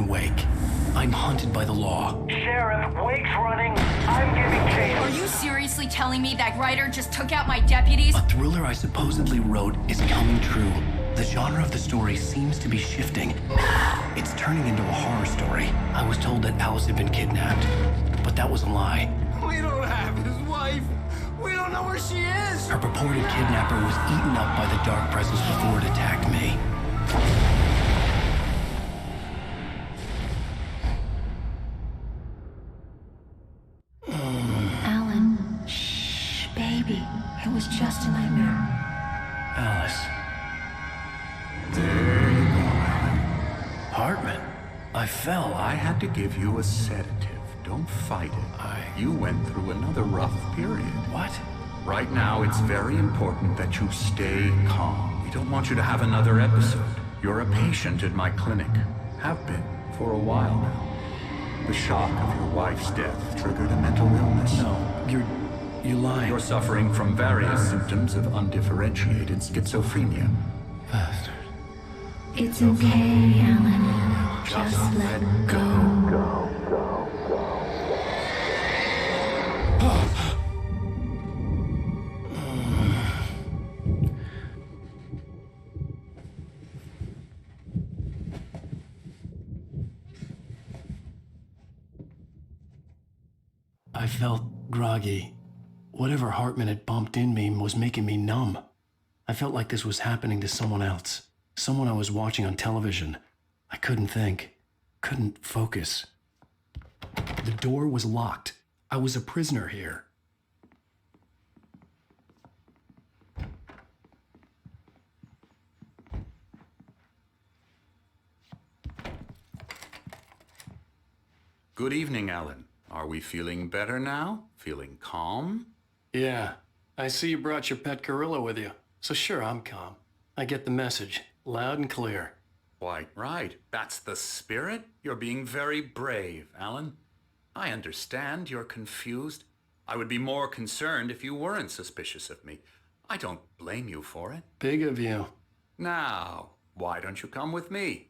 Wake. I'm hunted by the law. Sheriff, Wake's running. I'm giving chase. Are you seriously telling me that writer just took out my deputies? A thriller I supposedly wrote is coming true. The genre of the story seems to be shifting. It's turning into a horror story. I was told that Alice had been kidnapped, but that was a lie. We don't have his wife. We don't know where she is. Her purported kidnapper was eaten up by the dark presence before it attacked me. Alan, shh, baby. It was just a nightmare. Alice. There you go, Alan. Hartman. I fell. I had to give you a sedative. Don't fight it. You went through another rough period. What? Right now, it's very important that you stay calm. We don't want you to have another episode. You're a patient at my clinic. Have been for a while now. The shock of your wife's death triggered a mental illness. No, you're lying. You're suffering from various symptoms of undifferentiated schizophrenia. Bastard. It's okay, Alan. Just let go. I felt groggy. Whatever Hartman had bumped in me was making me numb. I felt like this was happening to someone else. Someone I was watching on television. I couldn't think. Couldn't focus. The door was locked. I was a prisoner here. Good evening, Alan. Are we feeling better now? Feeling calm? Yeah. I see you brought your pet gorilla with you. So sure, I'm calm. I get the message. Loud and clear. Quite right. That's the spirit. You're being very brave, Alan. I understand you're confused. I would be more concerned if you weren't suspicious of me. I don't blame you for it. Big of you. Now, why don't you come with me?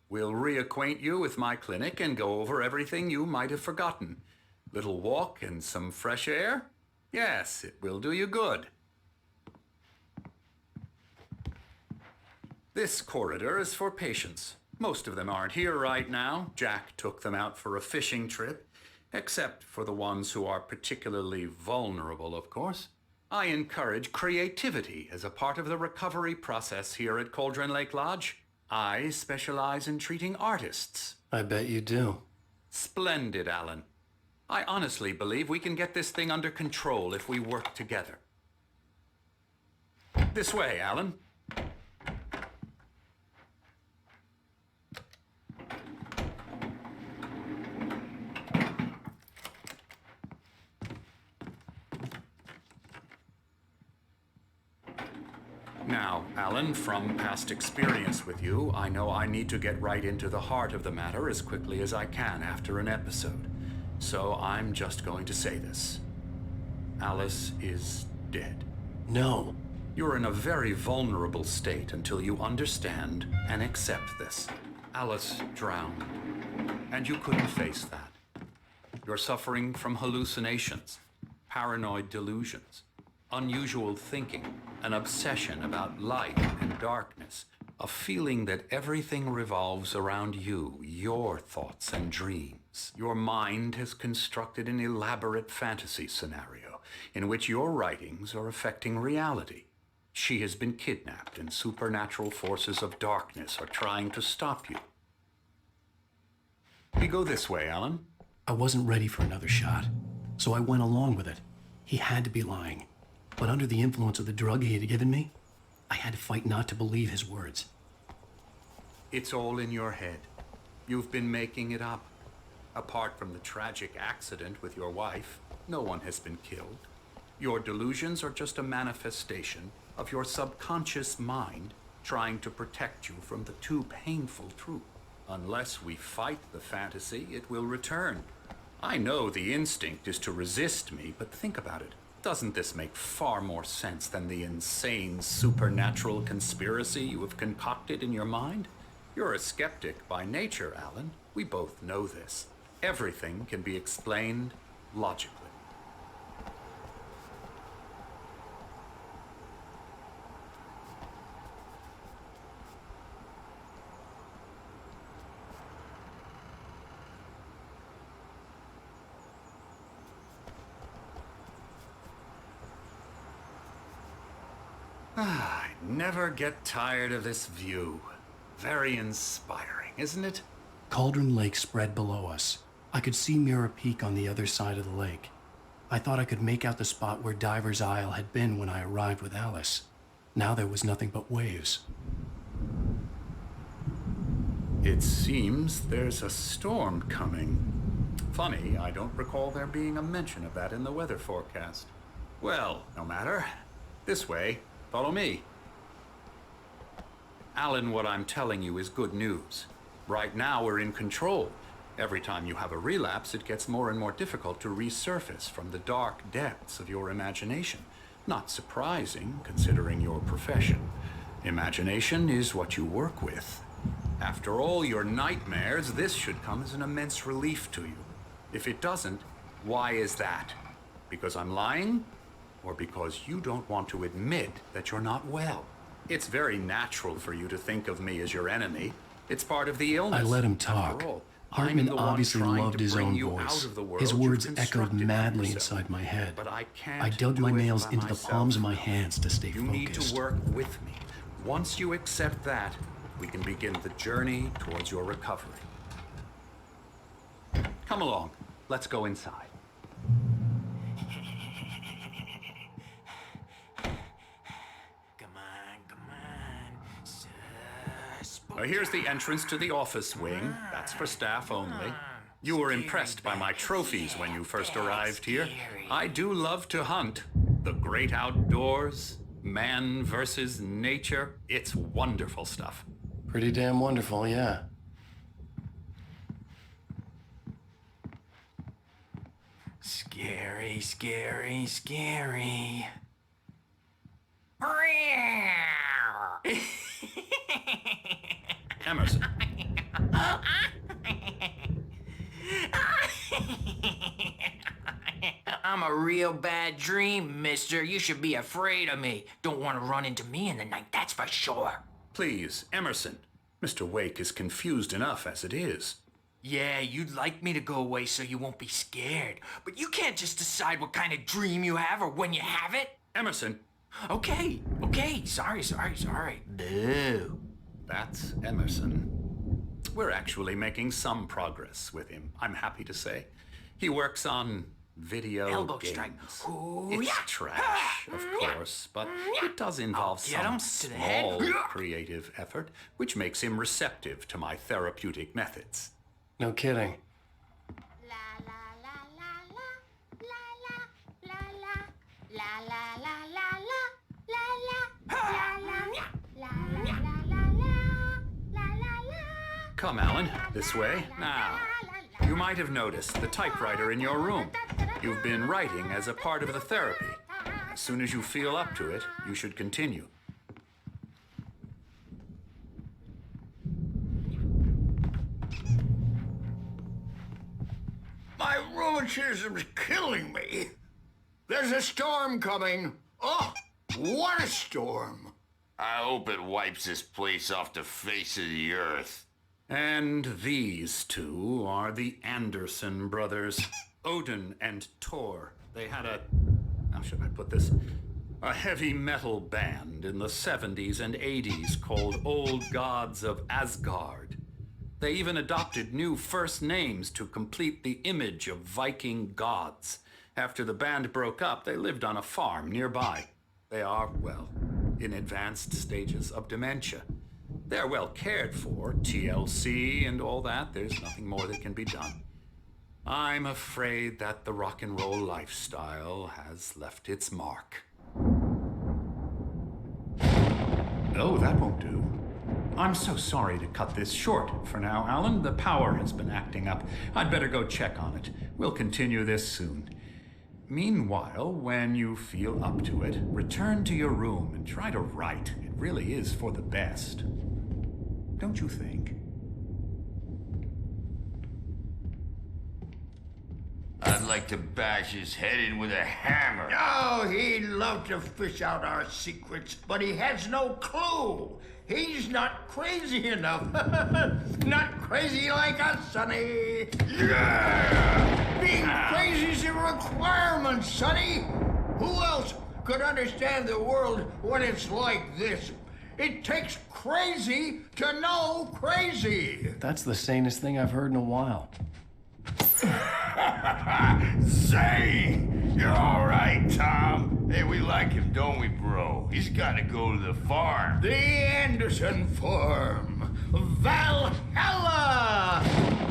We'll reacquaint you with my clinic and go over everything you might have forgotten. Little walk and some fresh air? Yes, it will do you good. This corridor is for patients. Most of them aren't here right now. Jack took them out for a fishing trip, except for the ones who are particularly vulnerable, of course. I encourage creativity as a part of the recovery process here at Cauldron Lake Lodge. I specialize in treating artists. I bet you do. Splendid, Alan. I honestly believe we can get this thing under control if we work together. This way, Alan. Now, Alan, from past experience with you, I know I need to get right into the heart of the matter as quickly as I can after an episode. So I'm just going to say this. Alice is dead. No. You're in a very vulnerable state until you understand and accept this. Alice drowned, and you couldn't face that. You're suffering from hallucinations, paranoid delusions, unusual thinking, an obsession about light and darkness, a feeling that everything revolves around you, your thoughts and dreams. Your mind has constructed an elaborate fantasy scenario in which your writings are affecting reality. She has been kidnapped and supernatural forces of darkness are trying to stop you. We go this way, Alan. I wasn't ready for another shot, so I went along with it. He had to be lying. But under the influence of the drug he had given me, I had to fight not to believe his words. It's all in your head. You've been making it up. Apart from the tragic accident with your wife, no one has been killed. Your delusions are just a manifestation of your subconscious mind trying to protect you from the too painful truth. Unless we fight the fantasy, it will return. I know the instinct is to resist me, but think about it. Doesn't this make far more sense than the insane supernatural conspiracy you have concocted in your mind? You're a skeptic by nature, Alan. We both know this. Everything can be explained logically. I never get tired of this view. Very inspiring, isn't it? Cauldron Lake spread below us. I could see Mirror Peak on the other side of the lake. I thought I could make out the spot where Diver's Isle had been when I arrived with Alice. Now there was nothing but waves. It seems there's a storm coming. Funny, I don't recall there being a mention of that in the weather forecast. Well, no matter. This way. Follow me. Alan, what I'm telling you is good news. Right now, we're in control. Every time you have a relapse, it gets more and more difficult to resurface from the dark depths of your imagination. Not surprising, considering your profession. Imagination is what you work with. After all your nightmares, this should come as an immense relief to you. If it doesn't, why is that? Because I'm lying? Or because you don't want to admit that you're not well? It's very natural for you to think of me as your enemy. It's part of the illness. I let him talk. Hartman obviously loved his own voice. His words echoed madly inside my head. But I dug my nails into the palms of my hands to stay focused. You need to work with me. Once you accept that, we can begin the journey towards your recovery. Come along. Let's go inside. Here's the entrance to the office wing. That's for staff only. You were impressed by my trophies when you first arrived here. I do love to hunt. The great outdoors, man versus nature. It's wonderful stuff. Pretty damn wonderful, yeah. Scary, scary, scary. Emerson. I'm a real bad dream, mister. You should be afraid of me. Don't want to run into me in the night, that's for sure. Please, Emerson. Mr. Wake is confused enough as it is. Yeah, you'd like me to go away so you won't be scared. But you can't just decide what kind of dream you have or when you have it. Emerson. Okay. Sorry. Boo. That's Emerson. We're actually making some progress with him, I'm happy to say. He works on video Elbow games. strike. Ooh, It's yeah. trash, of course, but it does involve Get him some to the head. small creative effort, which makes him receptive to my therapeutic methods. No kidding. Come, Alan, this way. Now, you might have noticed the typewriter in your room. You've been writing as a part of the therapy. As soon as you feel up to it, you should continue. My rheumatism's killing me. There's a storm coming. Oh, what a storm. I hope it wipes this place off the face of the earth. And these two are the Anderson brothers, Odin and Tor. They had how should I put this? A heavy metal band in the 70s and 80s called Old Gods of Asgard. They even adopted new first names to complete the image of Viking gods. After the band broke up, they lived on a farm nearby. They are, well, in advanced stages of dementia. They're well cared for, TLC and all that. There's nothing more that can be done. I'm afraid that the rock and roll lifestyle has left its mark. No, that won't do. I'm so sorry to cut this short for now, Alan. The power has been acting up. I'd better go check on it. We'll continue this soon. Meanwhile, when you feel up to it, return to your room and try to write. It really is for the best. Don't you think? I'd like to bash his head in with a hammer. Oh, he'd love to fish out our secrets, but he has no clue. He's not crazy enough. Not crazy like us, Sonny. Yeah! Being crazy's a requirement, Sonny. Who else could understand the world when it's like this? It takes crazy to know crazy. That's the sanest thing I've heard in a while. Say, you're all right, Tom. Hey, we like him, don't we, bro? He's got to go to the farm. The Anderson Farm. Valhalla!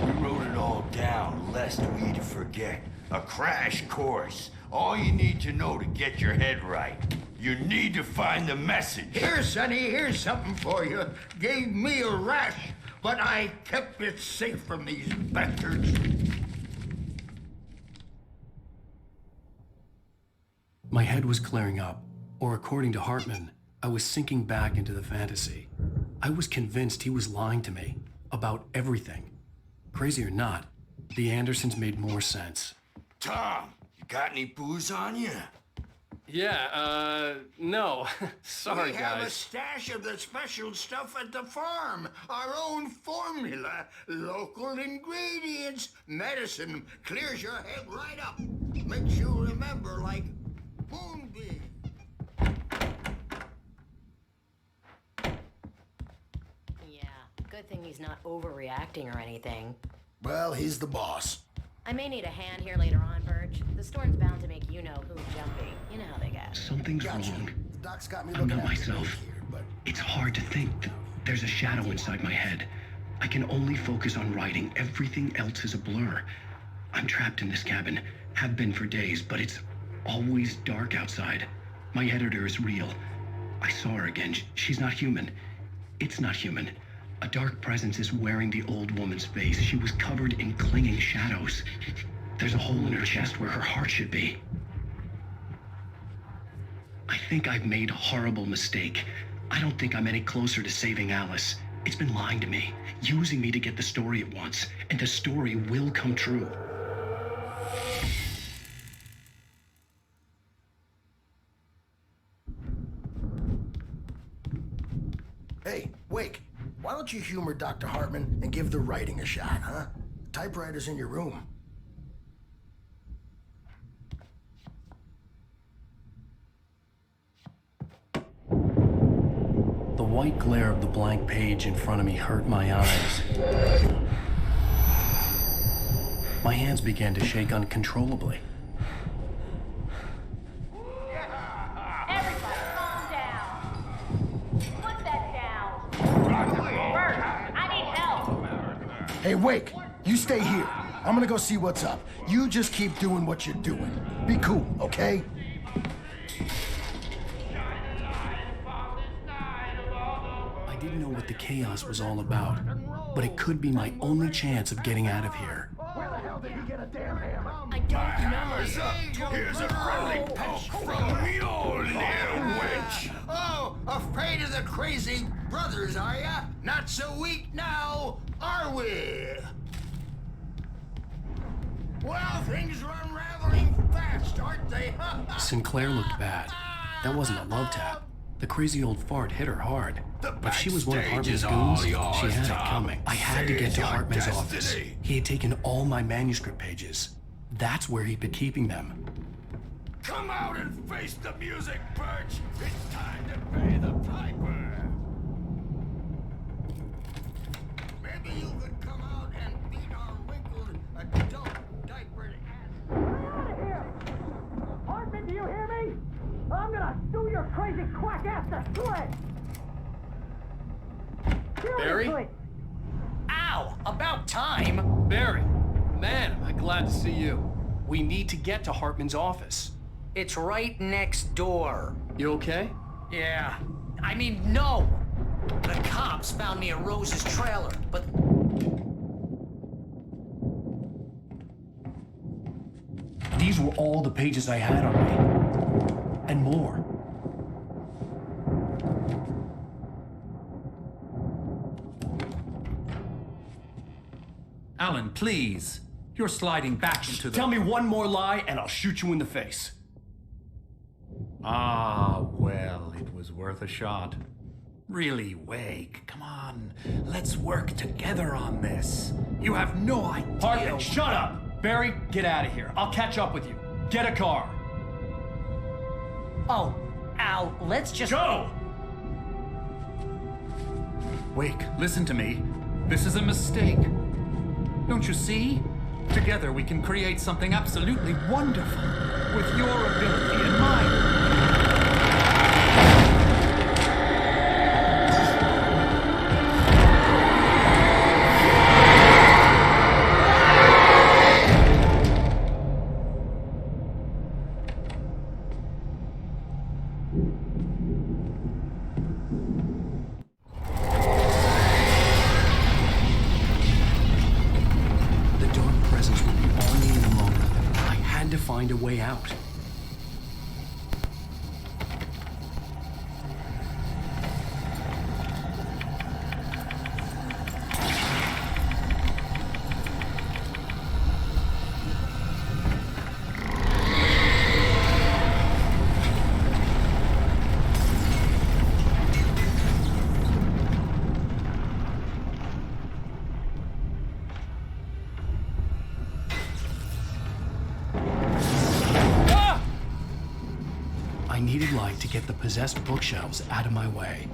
We wrote it all down, lest we'd forget. A crash course. All you need to know to get your head right. You need to find the message. Here, Sonny, here's something for you. Gave me a rash, but I kept it safe from these bastards. My head was clearing up, or according to Hartman, I was sinking back into the fantasy. I was convinced he was lying to me about everything. Crazy or not, the Andersons made more sense. Tom, you got any booze on you? Yeah, no. Sorry, We have a guys. stash of the special stuff at the farm. Our own formula. Local ingredients. Medicine clears your head right up. Makes you remember like moonbeam. Yeah, good thing he's not overreacting or anything. Well, he's the boss. I may need a hand here later on, Birch. The storm's bound to make you-know-who jumpy. You know how they get. Something's Gotcha. wrong. The doc's got me I'm looking not after myself. Dave here, but It's hard to think. There's a shadow inside my head. I can only focus on writing. Everything else is a blur. I'm trapped in this cabin. Have been for days, but it's always dark outside. My editor is real. I saw her again. She's not human. It's not human. A dark presence is wearing the old woman's face. She was covered in clinging shadows. There's a hole in her chest where her heart should be. I think I've made a horrible mistake. I don't think I'm any closer to saving Alice. It's been lying to me, using me to get the story it wants, and the story will come true. hey, Wake, why don't you humor Dr. Hartman and give the writing a shot, huh? Typewriter's in your room. The white glare of the blank page in front of me hurt my eyes. My hands began to shake uncontrollably. Everybody, calm down. Put that down. Bert, I need help. Hey, Wake, you stay here. I'm gonna go see what's up. You just keep doing what you're doing. Be cool, okay? I didn't know what the chaos was all about, but it could be my only chance of getting out of here. Where the hell did he get a damn hammer? I don't know. Hammer's up. Here's a friendly poke from me, old little wench. Oh, afraid of the crazy brothers, are ya? Not so weak now, are we? Well, things are unraveling fast, aren't they? Sinclair looked bad. That wasn't a love tap. The crazy old fart hit her hard. If she was one of backstage Hartman's is all goons, yours, she had it Tom. coming. I had to get Seize to your Hartman's destiny. office. He had taken all my manuscript pages. That's where he'd been keeping them. Come out and face the music, Birch. It's time to pay the piper. Maybe you could come out and beat our wrinkled adult diapered ass. Get out of here! Hartman, do you hear me? I'm gonna sue your crazy quack ass to shreds! Barry? Seriously! Ow! About time! Barry, man, am I glad to see you. We need to get to Hartman's office. It's right next door. You okay? Yeah. I mean, no! The cops found me at Rose's trailer, but These were all the pages I had on me. And more. Alan, please. You're sliding back into the... Tell me one more lie and I'll shoot you in the face. Ah, well, it was worth a shot. Really, Wake, come on. Let's work together on this. You have no idea... Hartman, shut up! Barry, get out of here. I'll catch up with you. Get a car. Oh, Al, let's just... Go! Wake, listen to me. This is a mistake. Don't you see? Together we can create something absolutely wonderful. With your ability and mine. The dark presence would be on me in a moment. I had to find a way out. I needed light to get the possessed bookshelves out of my way.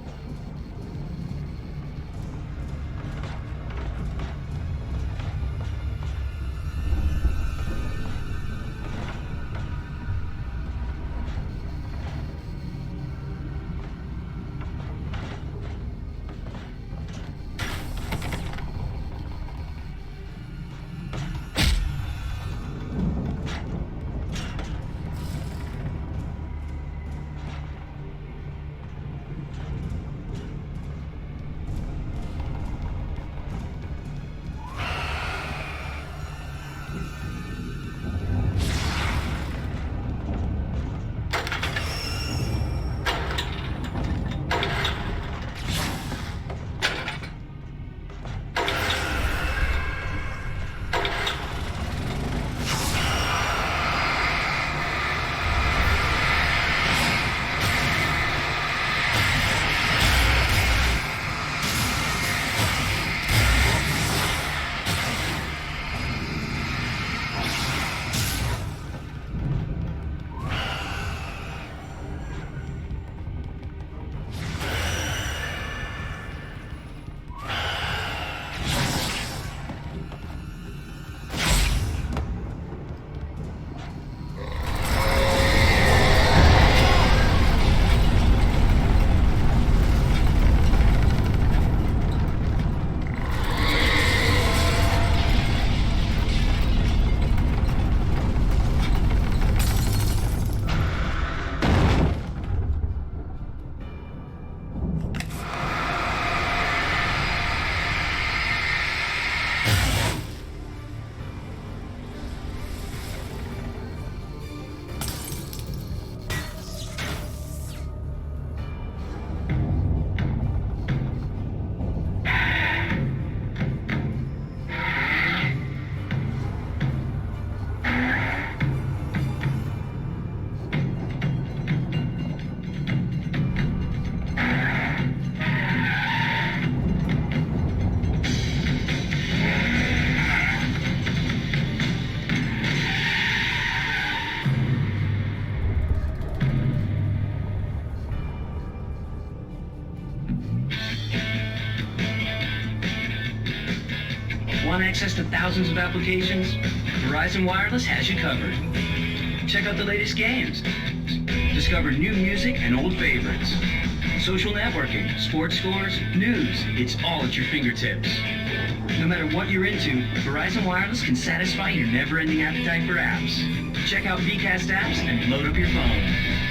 Want access to thousands of applications? Verizon Wireless has you covered. Check out the latest games. Discover new music and old favorites. Social networking, sports scores, news. It's all at your fingertips. No matter what you're into, Verizon Wireless can satisfy your never-ending appetite for apps. Check out VCast apps and load up your phone.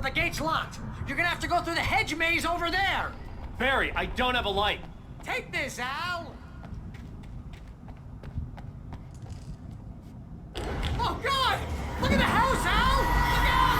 but the gate's locked. You're gonna have to go through the hedge maze over there. Barry, I don't have a light. Take this, Al. Oh, God! Look at the house, Al! Look out!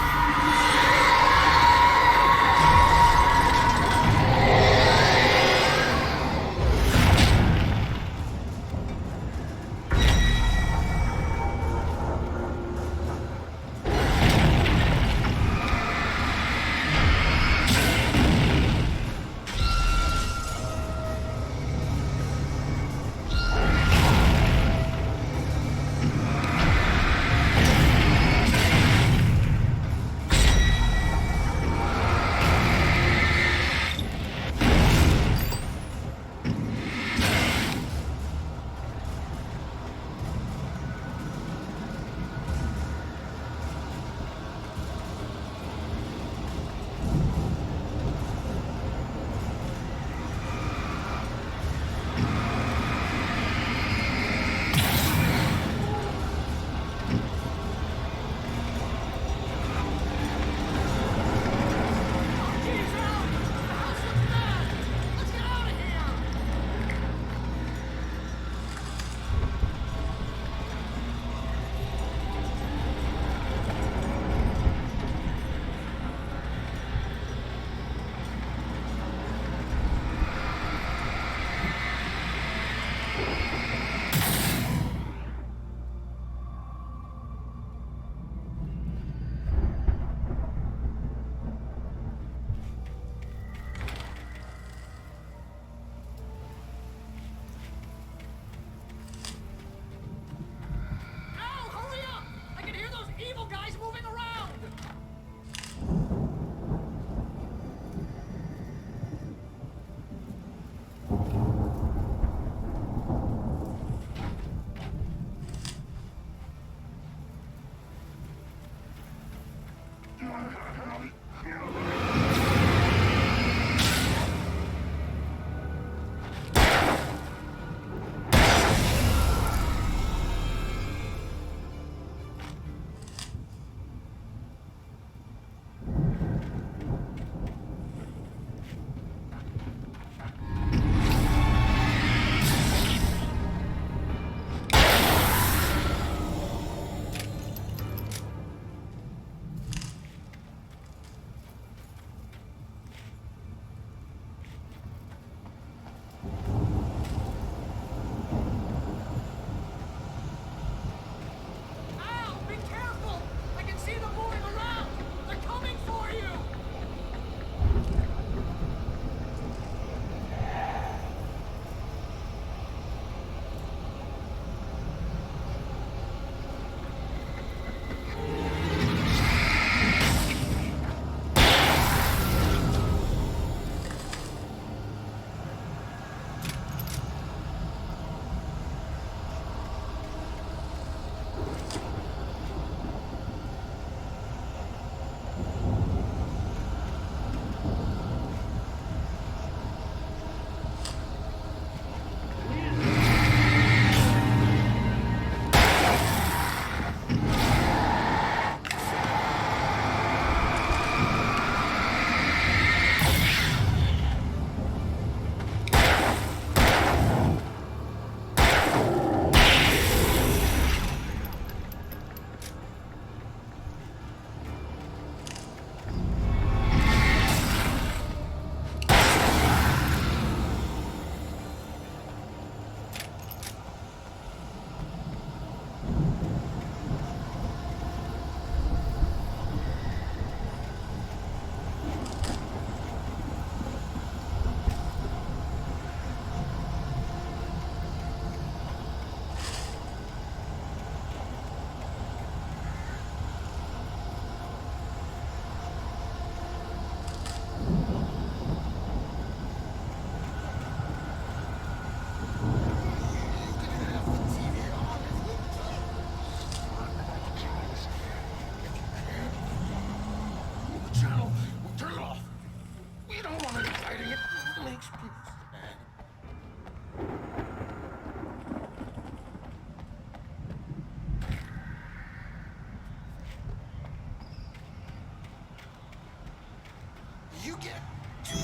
get 2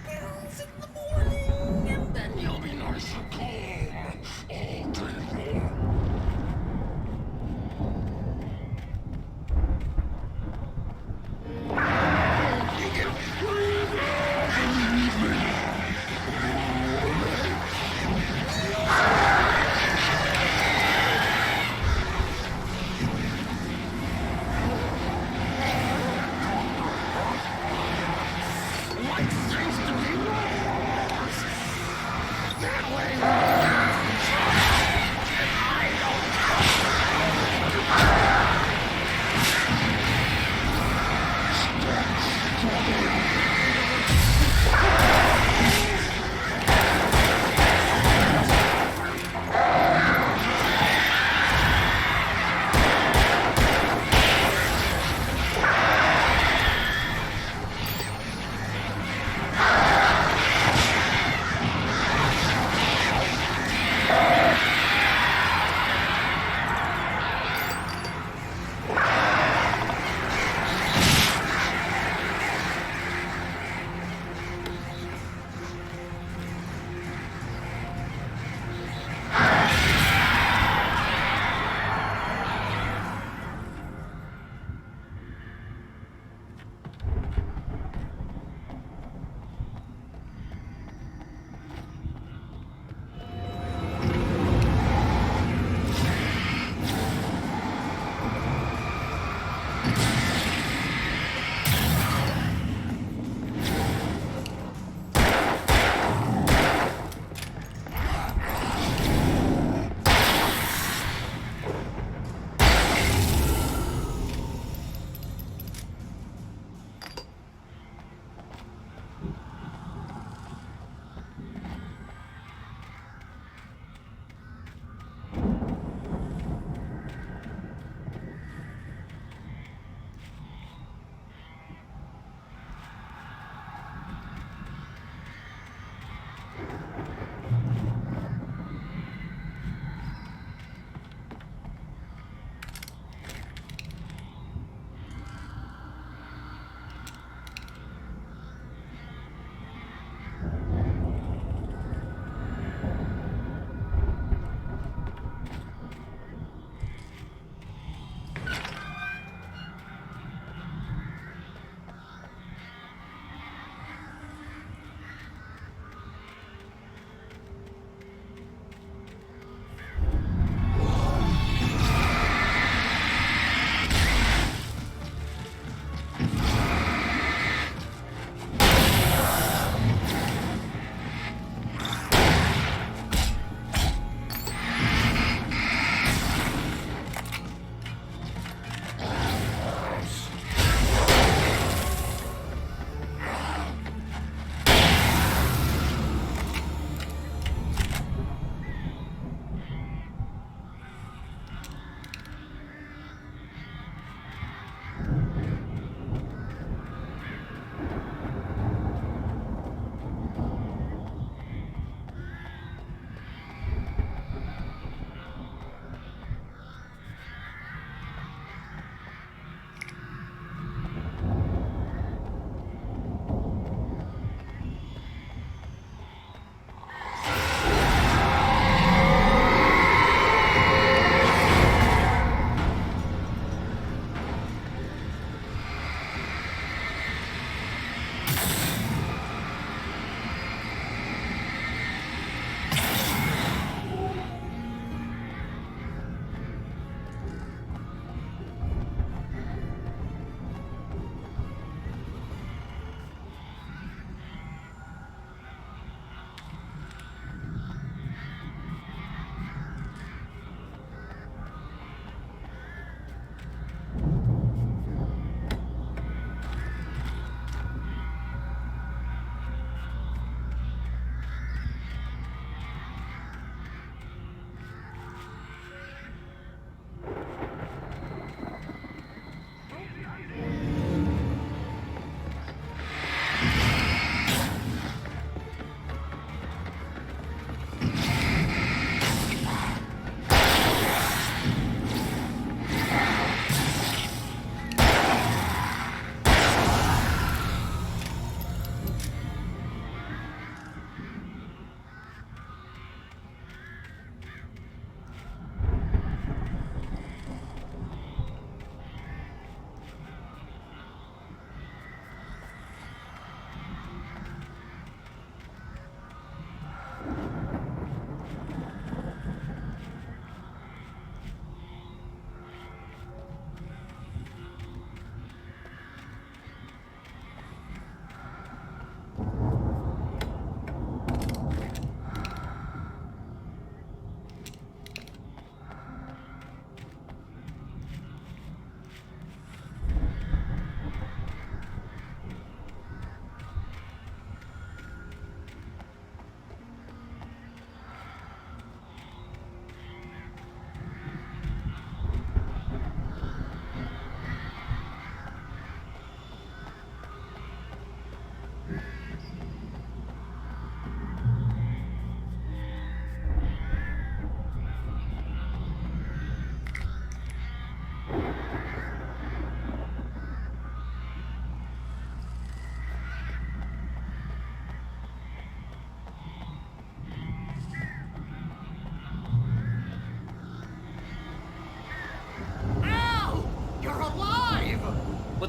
pills in the morning, and then you'll be nice and calm all day long. You can breathe out. Like seems to be wrong.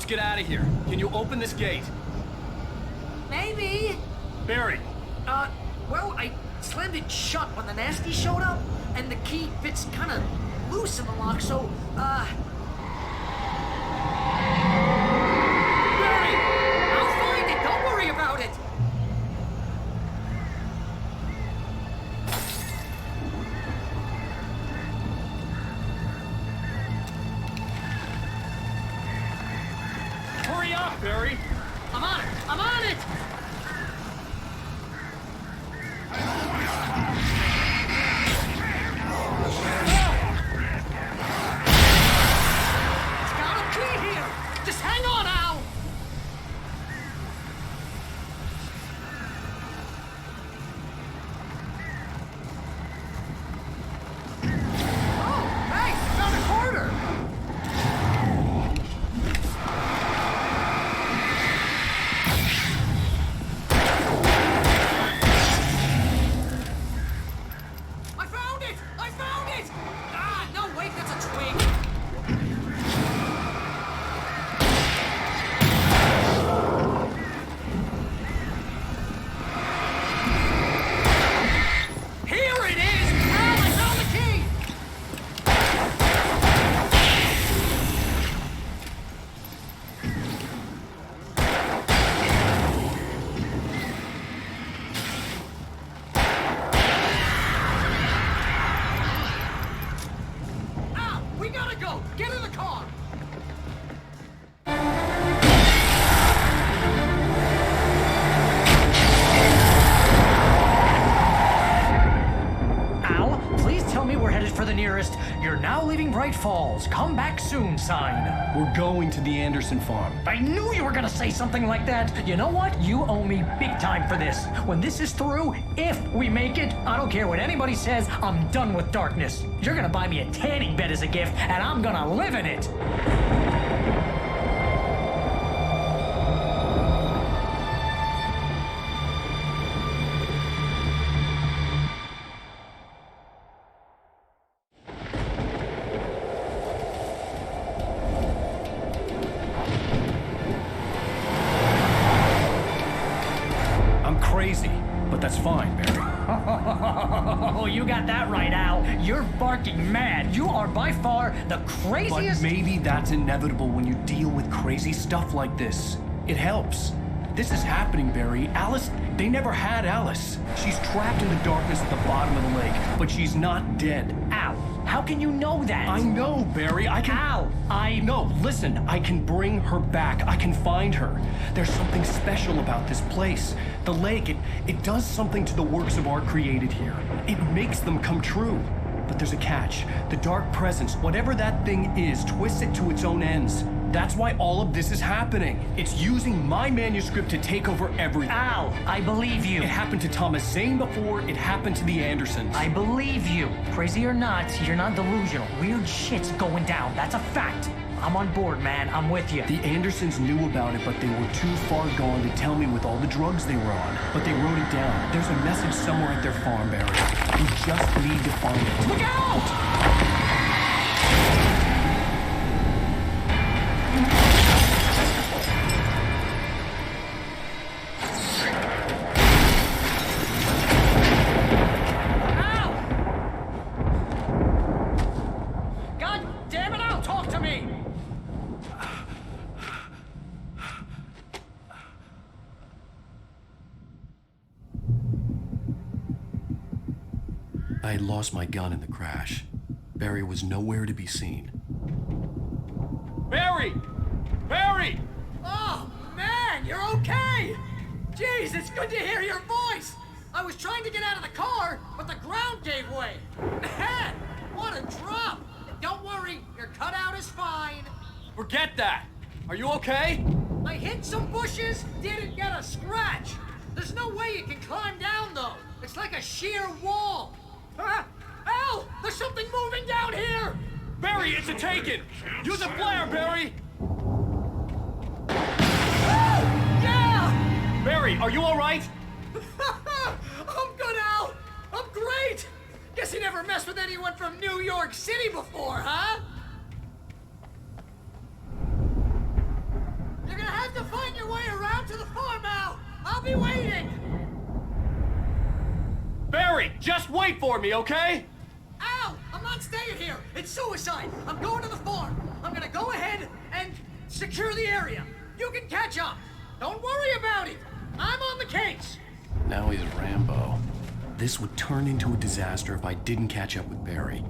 get out of here. Can you open this gate? Maybe. Barry! Well, I slammed it shut when the nasty showed up, and the key fits kind of loose in the lock, so, Barry! I'll find it, don't worry about it! Hurry up, Barry! I'm on it! I'm on it! It's got a key here! Just hang on, Al! Oh, hey! Found a quarter! I found it! I found it! Ah, no, wait, that's a twig. Here it is! Al, I found the key! Al, we gotta go! Get in the car! Al, please tell me we're headed for the nearest "You're now leaving Bright Falls. Come back soon" sign. We're going to the Anderson farm. I knew you were gonna say something like that. You know what? You owe me big time for this. When this is through, if we make it, I don't care what anybody says, I'm done with darkness. You're gonna buy me a tanning bed as a gift, and I'm gonna live in it. I'm crazy, but that's fine, Barry. Oh, you got that right, Al. You're barking mad. You are by far the But craziest. maybe that's inevitable when you deal with crazy stuff like this. It helps. This is happening, Barry. Alice, they never had Alice. She's trapped in the darkness at the bottom of the lake, but she's not dead. Al, how can you know that? I know, Barry. I can... Al, No, listen. I can bring her back. I can find her. There's something special about this place. The lake, it does something to the works of art created here. It makes them come true. But there's a catch. The dark presence, whatever that thing is, twists it to its own ends. That's why all of this is happening. It's using my manuscript to take over everything. Al, I believe you. It happened to Thomas Zane before, it happened to the Andersons. I believe you. Crazy or not, you're not delusional. Weird shit's going down. That's a fact. I'm on board, man. I'm with you. The Andersons knew about it, but they were too far gone to tell me with all the drugs they were on. But they wrote it down. There's a message somewhere at their farm, Barry. We just need to find it. Look out! God damn it, Al, talk to me! I had lost my gun in the crash. Barry was nowhere to be seen. Barry! Barry! Oh, man, you're okay! Jeez, it's good to hear your voice! I was trying to get out of the car, but the ground gave way. Man, what a drop! Don't worry, your cutout is fine. Forget that! Are you okay? I hit some bushes, didn't get a scratch. There's no way you can climb down, though. It's like a sheer wall. Al, there's something moving down here! Barry, it's a taken! Use a flare, Barry! Yeah! Barry, are you alright? I'm good, Al! I'm great! Guess you never messed with anyone from New York City before, huh? have to find your way around to the farm now! I'll be waiting! Barry, just wait for me, okay? Ow! I'm not staying here! It's suicide! I'm going to the farm! I'm gonna go ahead and secure the area! You can catch up! Don't worry about it! I'm on the case! Now he's Rambo. This would turn into a disaster if I didn't catch up with Barry.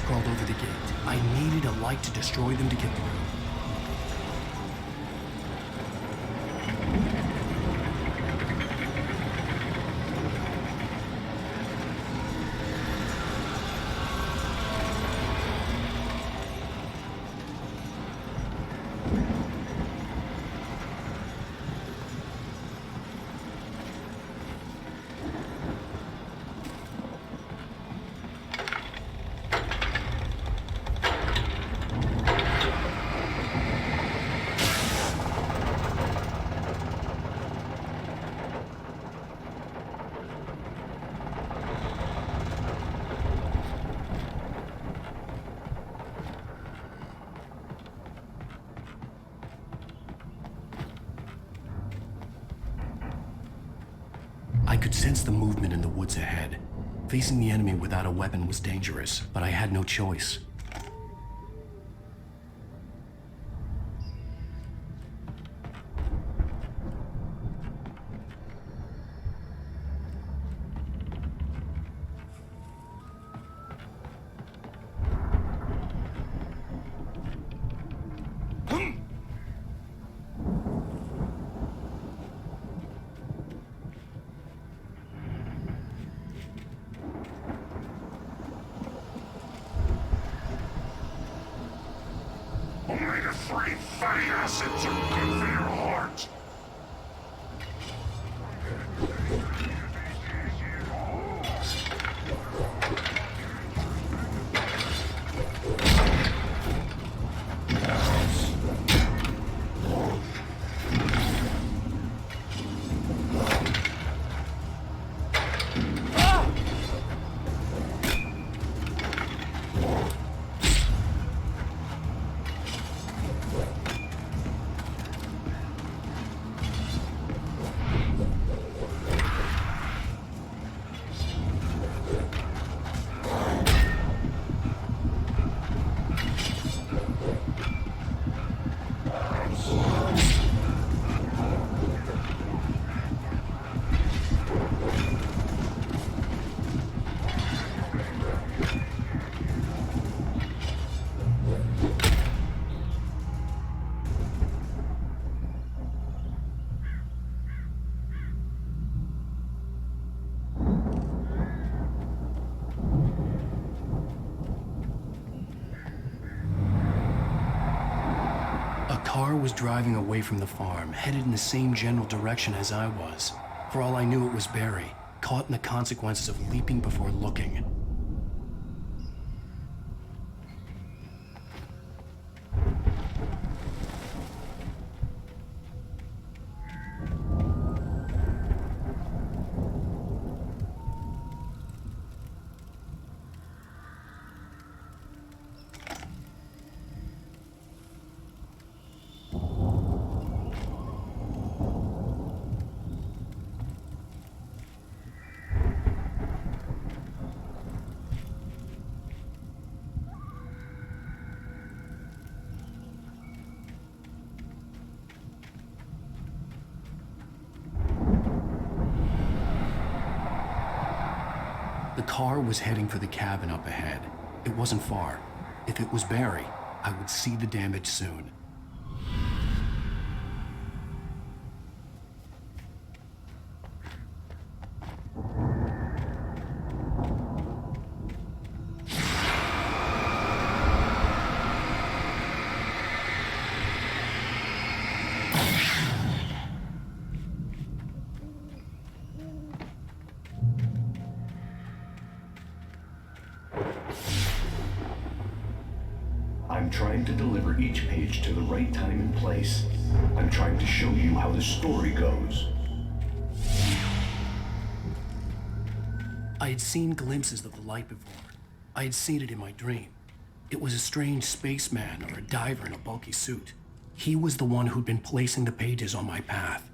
Crawled over the gate. I needed a light to destroy them to get through. I could sense the movement in the woods ahead. Facing the enemy without a weapon was dangerous, but I had no choice. Only the three fatty acids are good for your heart. car was driving away from the farm, headed in the same general direction as I was. For all I knew, it was Barry, caught in the consequences of leaping before looking. The car was heading for the cabin up ahead. It wasn't far. If it was Barry, I would see the damage soon. I'm trying to deliver each page to the right time and place. I'm trying to show you how the story goes. I had seen glimpses of the light before. I had seen it in my dream. It was a strange spaceman or a diver in a bulky suit. He was the one who'd been placing the pages on my path.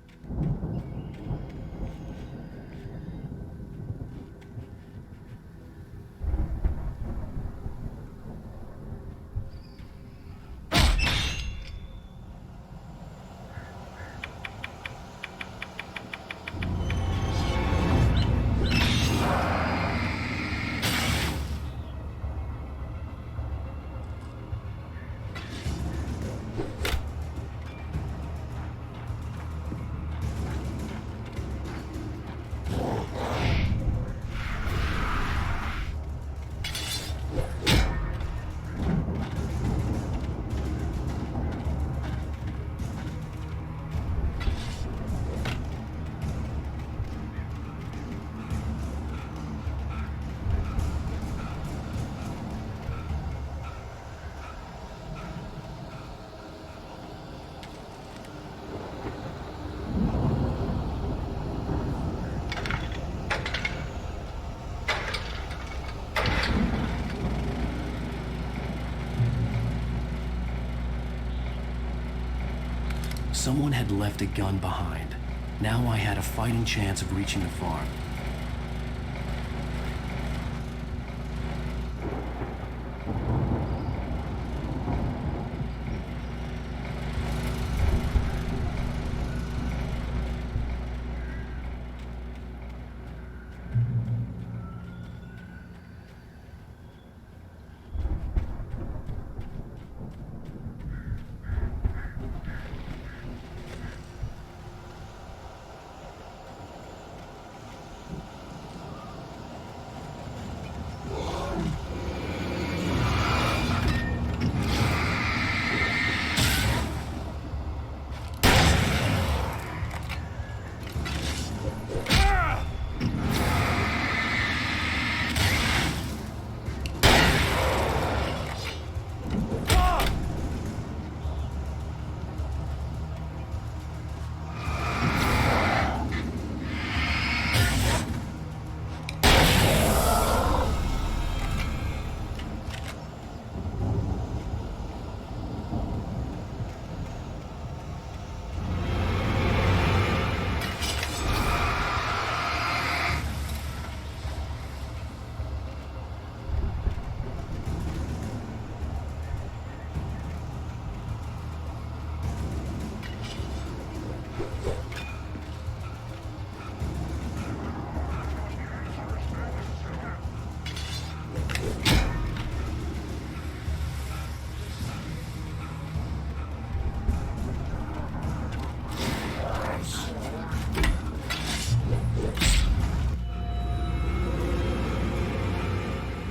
Someone had left a gun behind. Now I had a fighting chance of reaching the farm.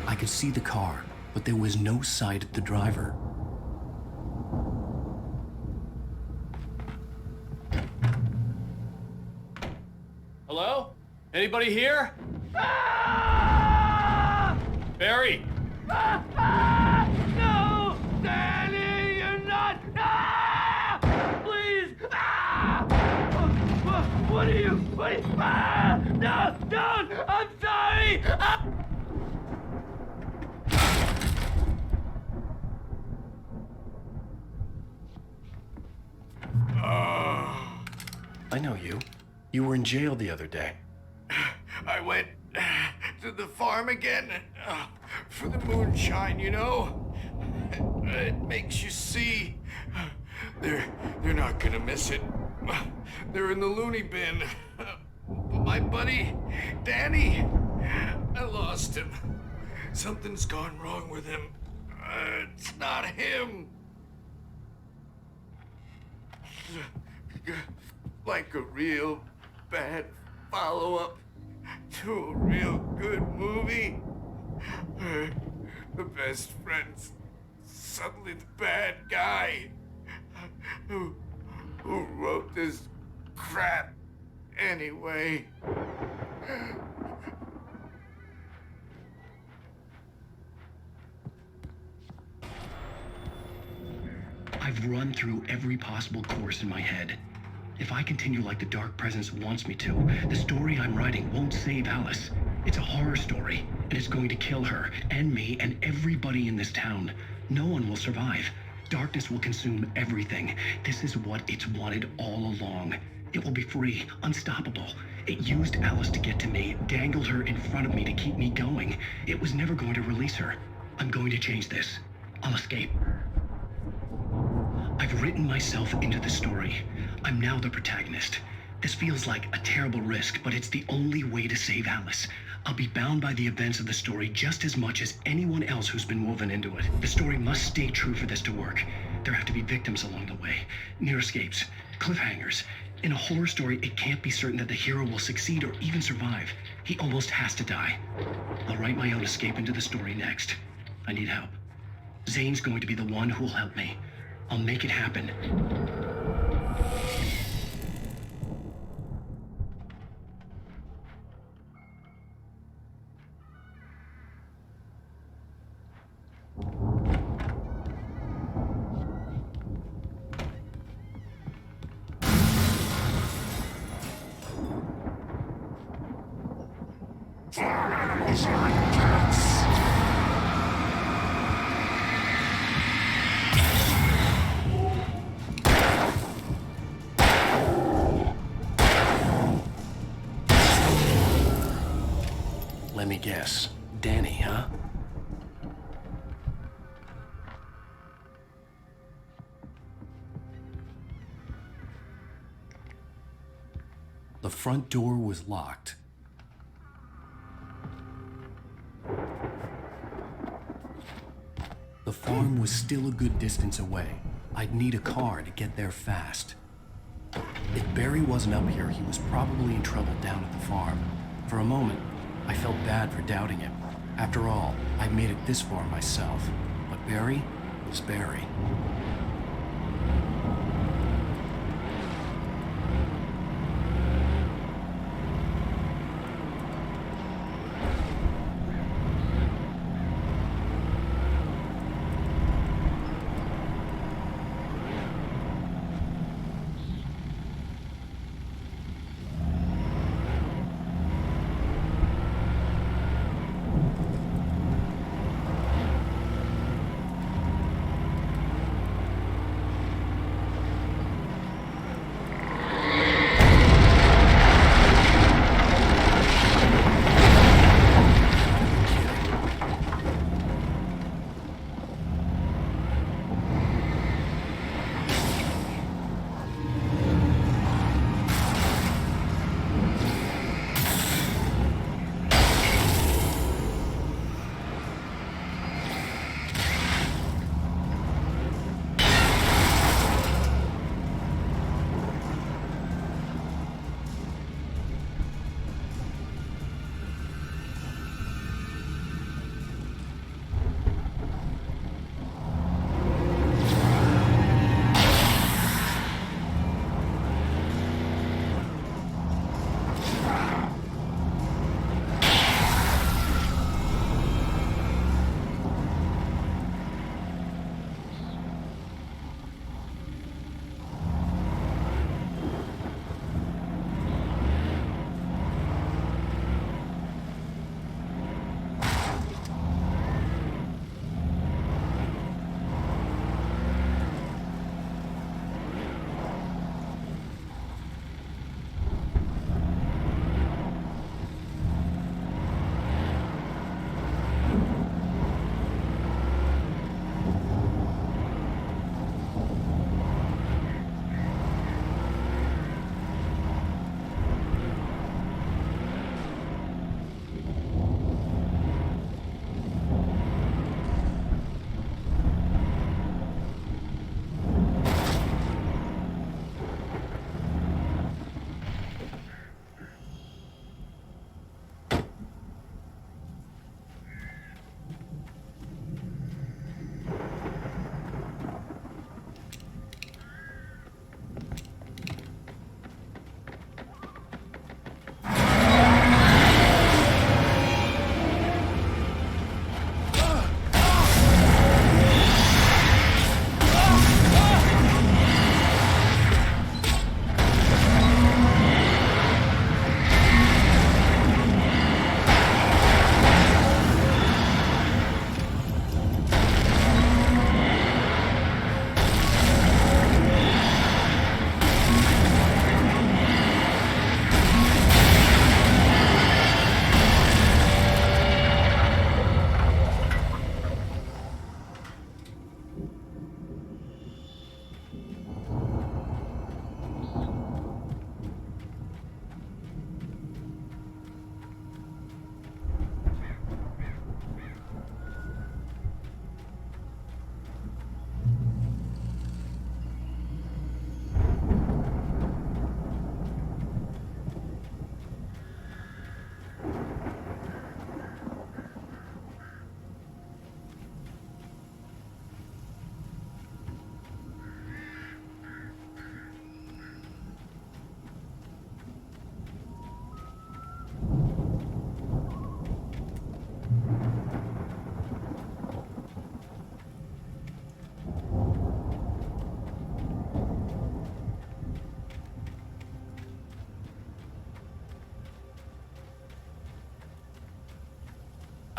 I could see the car, but there was no sight of the driver. Anybody here? Barry! No! Danny, you're not! Please! What are you? No! Don't! I'm sorry! I know you. You were in jail the other day. I went to the farm again for the moonshine, you know? It makes you see. They're not gonna miss it. They're in the loony bin. But my buddy, Danny, I lost him. Something's gone wrong with him. It's not him. Like a real bad follow-up to a real good movie. The best friend's suddenly the bad guy. Who wrote this crap anyway? I've run through every possible course in my head. If I continue like the Dark Presence wants me to, the story I'm writing won't save Alice. It's a horror story, and it's going to kill her, and me, and everybody in this town. No one will survive. Darkness will consume everything. This is what it's wanted all along. It will be free, unstoppable. It used Alice to get to me, dangled her in front of me to keep me going. It was never going to release her. I'm going to change this. I'll escape. I've written myself into the story. I'm now the protagonist. This feels like a terrible risk, but it's the only way to save Alice. I'll be bound by the events of the story just as much as anyone else who's been woven into it. The story must stay true for this to work. There have to be victims along the way, near escapes, cliffhangers. In a horror story, it can't be certain that the hero will succeed or even survive. He almost has to die. I'll write my own escape into the story next. I need help. Zane's going to be the one who'll help me. I'll make it happen. Is my chance. Let me guess. Danny, huh? The front door was locked. The farm was still a good distance away. I'd need a car to get there fast. If Barry wasn't up here, he was probably in trouble down at the farm. For a moment, I felt bad for doubting him. After all, I made it this far myself. But Barry was Barry.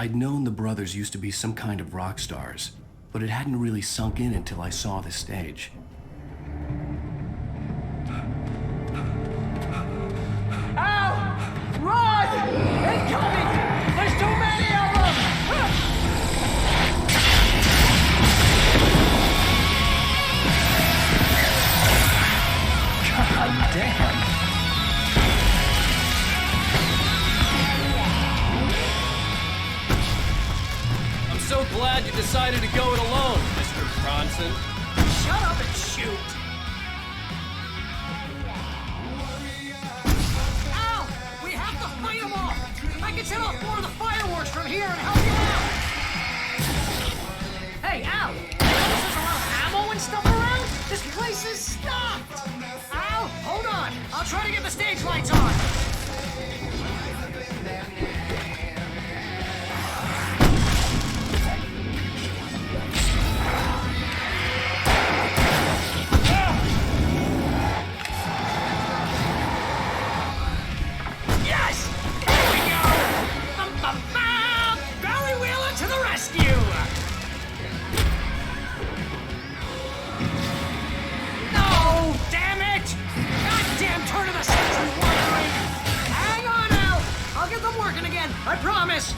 I'd known the brothers used to be some kind of rock stars, but it hadn't really sunk in until I saw the stage. Ow! Run! Incoming! There's too many of them! God damn. I'm so glad you decided to go it alone, Mr. Bronson. Shut up and shoot! Ow! We have to fight them off! I can set off more of the fireworks from here and help you out! Hey, Al! There's a lot of ammo and stuff around? This place is stocked! Al, hold on! I'll try to get the stage lights on! Yes! Here we go! Bum-bum-bum! Barry Wheeler to the rescue! No! Damn it! Goddamn turn of the century wiring! Hang on, Al! I'll get them working again, I promise!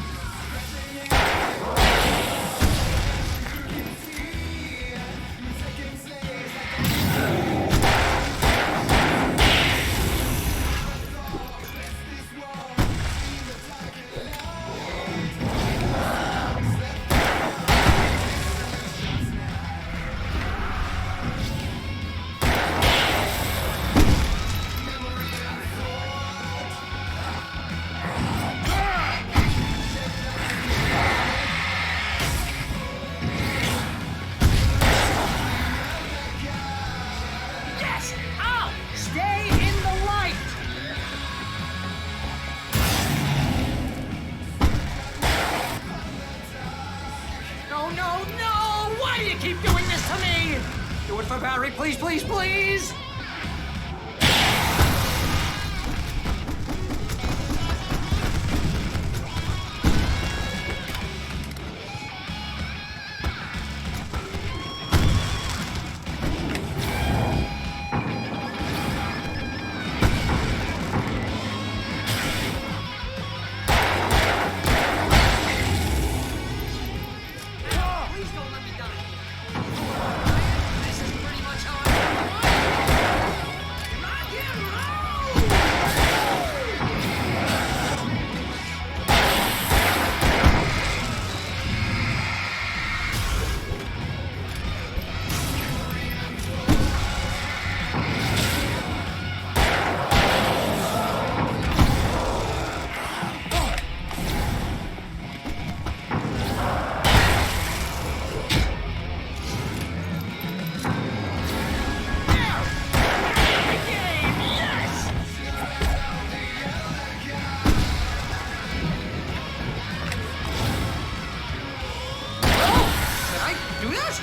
Yes! Al! Stay in the light! No, no, no! Why do you keep doing this to me? Do it for Barry, please, please, please! Please don't let me die. This is pretty much how I rock and roll! Did I do that?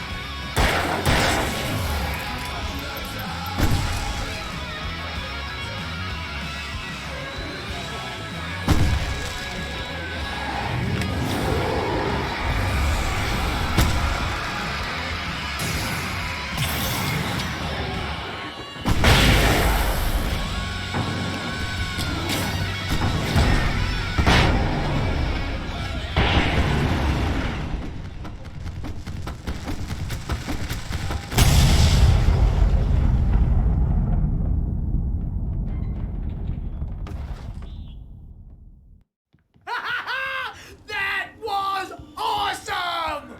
That was awesome!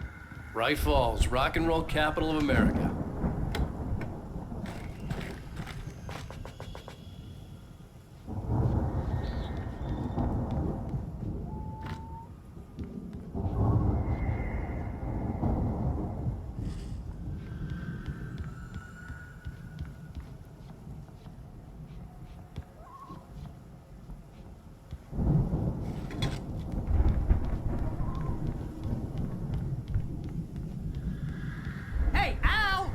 Bright Falls, rock and roll capital of America. Hey, Al!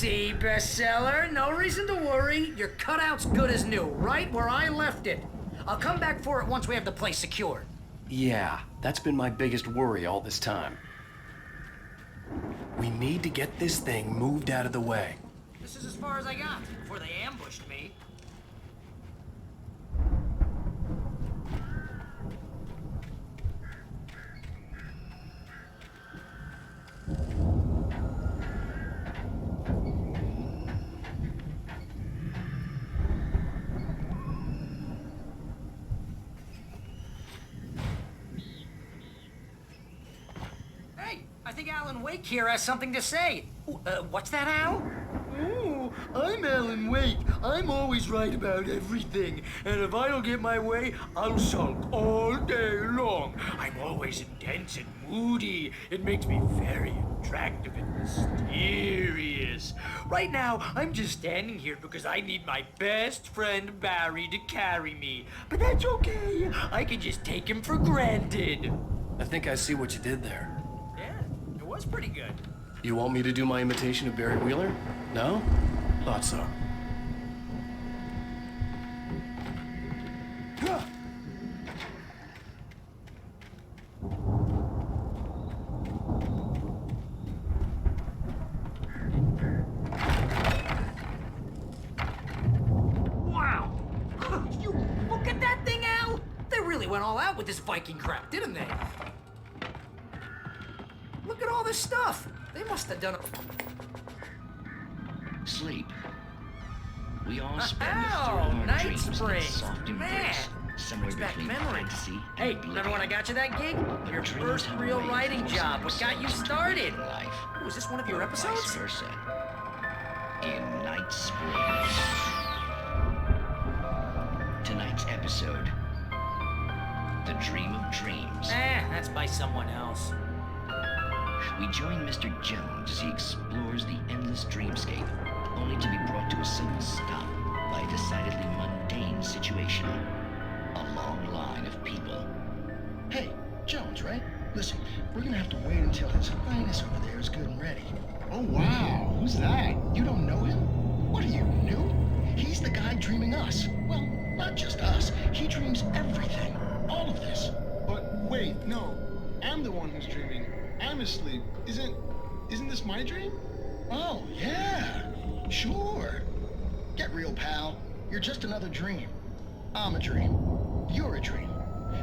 See, bestseller, no reason to worry. Your cutout's good as new, right where I left it. I'll come back for it once we have the place secured. Yeah, that's been my biggest worry all this time. We need to get this thing moved out of the way. This is as far as I got before they ambushed me. I think Alan Wake here has something to say. What's that, Al? Oh, I'm Alan Wake. I'm always right about everything. And if I don't get my way, I'll sulk all day long. I'm always intense and moody. It makes me very attractive and mysterious. Right now, I'm just standing here because I need my best friend Barry to carry me. But that's okay. I can just take him for granted. I think I see what you did there. It was pretty good. You want me to do my imitation of Barry Wheeler? No? Thought so. Wow! You look at that thing, Al! They really went all out with this Viking crap, didn't they? Look at all this stuff. They must have done it. Sleep. We all spend the third of our Night dreams in Spring. a soft embrace, somewhere Brings back between memories. fantasy Hey, and remember when I got you that gig? Your dreams first have a real way of writing forcing job. What got you themselves into started? real life. Was this one of your Or episodes? Vice versa. In Night Spring. Tonight's episode: The Dream of Dreams. That's by someone else. We join Mr. Jones as he explores the endless dreamscape, only to be brought to a sudden stop by a decidedly mundane situation. A long line of people. Hey, Jones, right? Listen, we're gonna have to wait until His Highness over there is good and ready. Oh, wow. Who's that? You don't know him? What are you, new? He's the guy dreaming us. Well, not just us. He dreams everything. All of this. But wait, no. I'm the one who's dreaming. I'm asleep. Isn't this my dream? Oh, yeah. Sure. Get real, pal. You're just another dream. I'm a dream. You're a dream.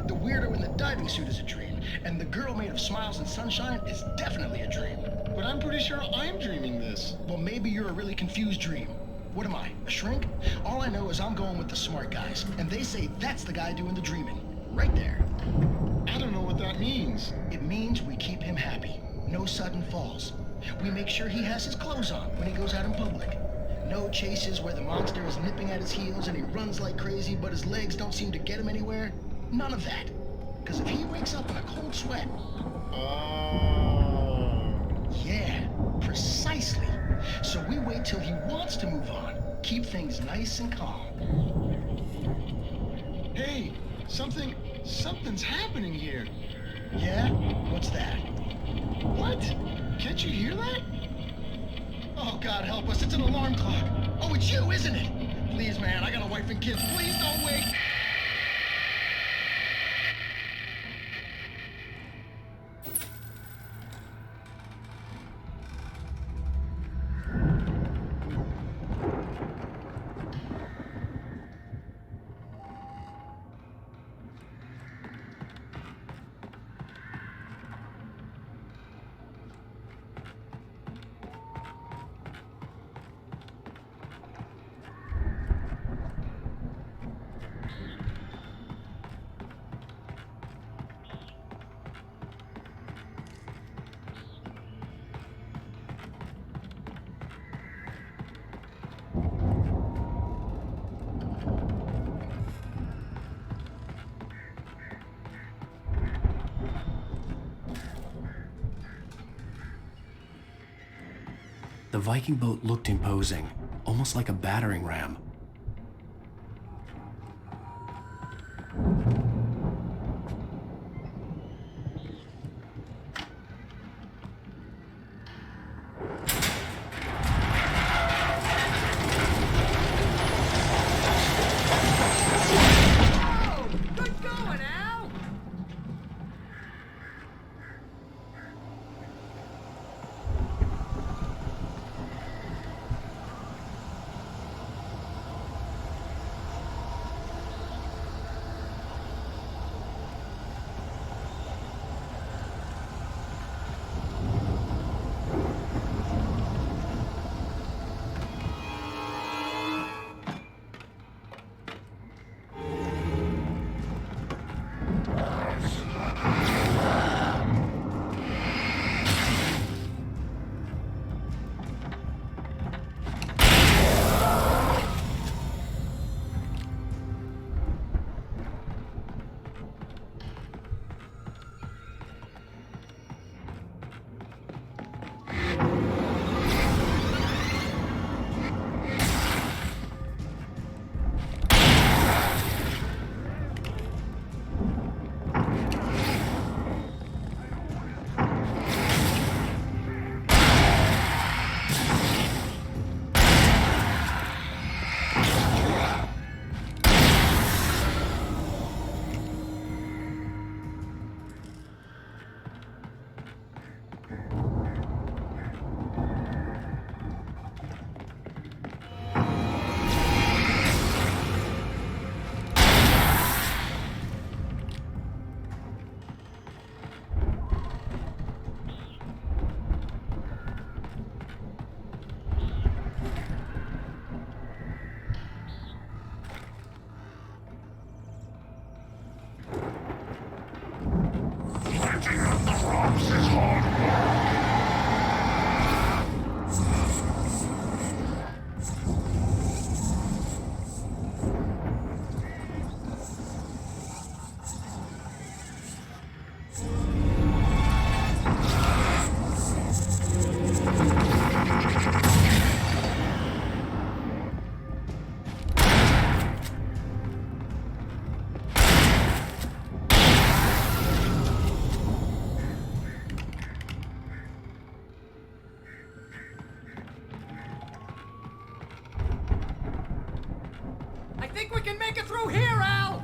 The weirdo in the diving suit is a dream. And the girl made of smiles and sunshine is definitely a dream. But I'm pretty sure I'm dreaming this. Well, maybe you're a really confused dream. What am I, a shrink? All I know is I'm going with the smart guys. And they say that's the guy doing the dreaming. Right there. I don't know what that means. It means we keep him happy. No sudden falls. We make sure he has his clothes on when he goes out in public. No chases where the monster is nipping at his heels and he runs like crazy, but his legs don't seem to get him anywhere. None of that. Because if he wakes up in a cold sweat... Yeah, precisely. So we wait till he wants to move on. Keep things nice and calm. Hey, something's happening here. Yeah? What's that? What? Can't you hear that? Oh, God help us, it's an alarm clock. Oh, it's you, isn't it? Please, man, I got a wife and kids. Please don't wake. The Viking boat looked imposing, almost like a battering ram. think we can make it through here, Al!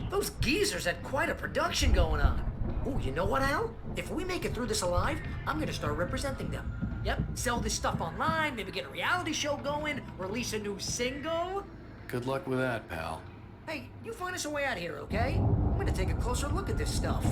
Those geezers had quite a production going on. Oh, you know what, Al? If we make it through this alive, I'm gonna start representing them. Yep, sell this stuff online, maybe get a reality show going, release a new single. Good luck with that, pal. Hey, you find us a way out of here, okay? I'm gonna take a closer look at this stuff.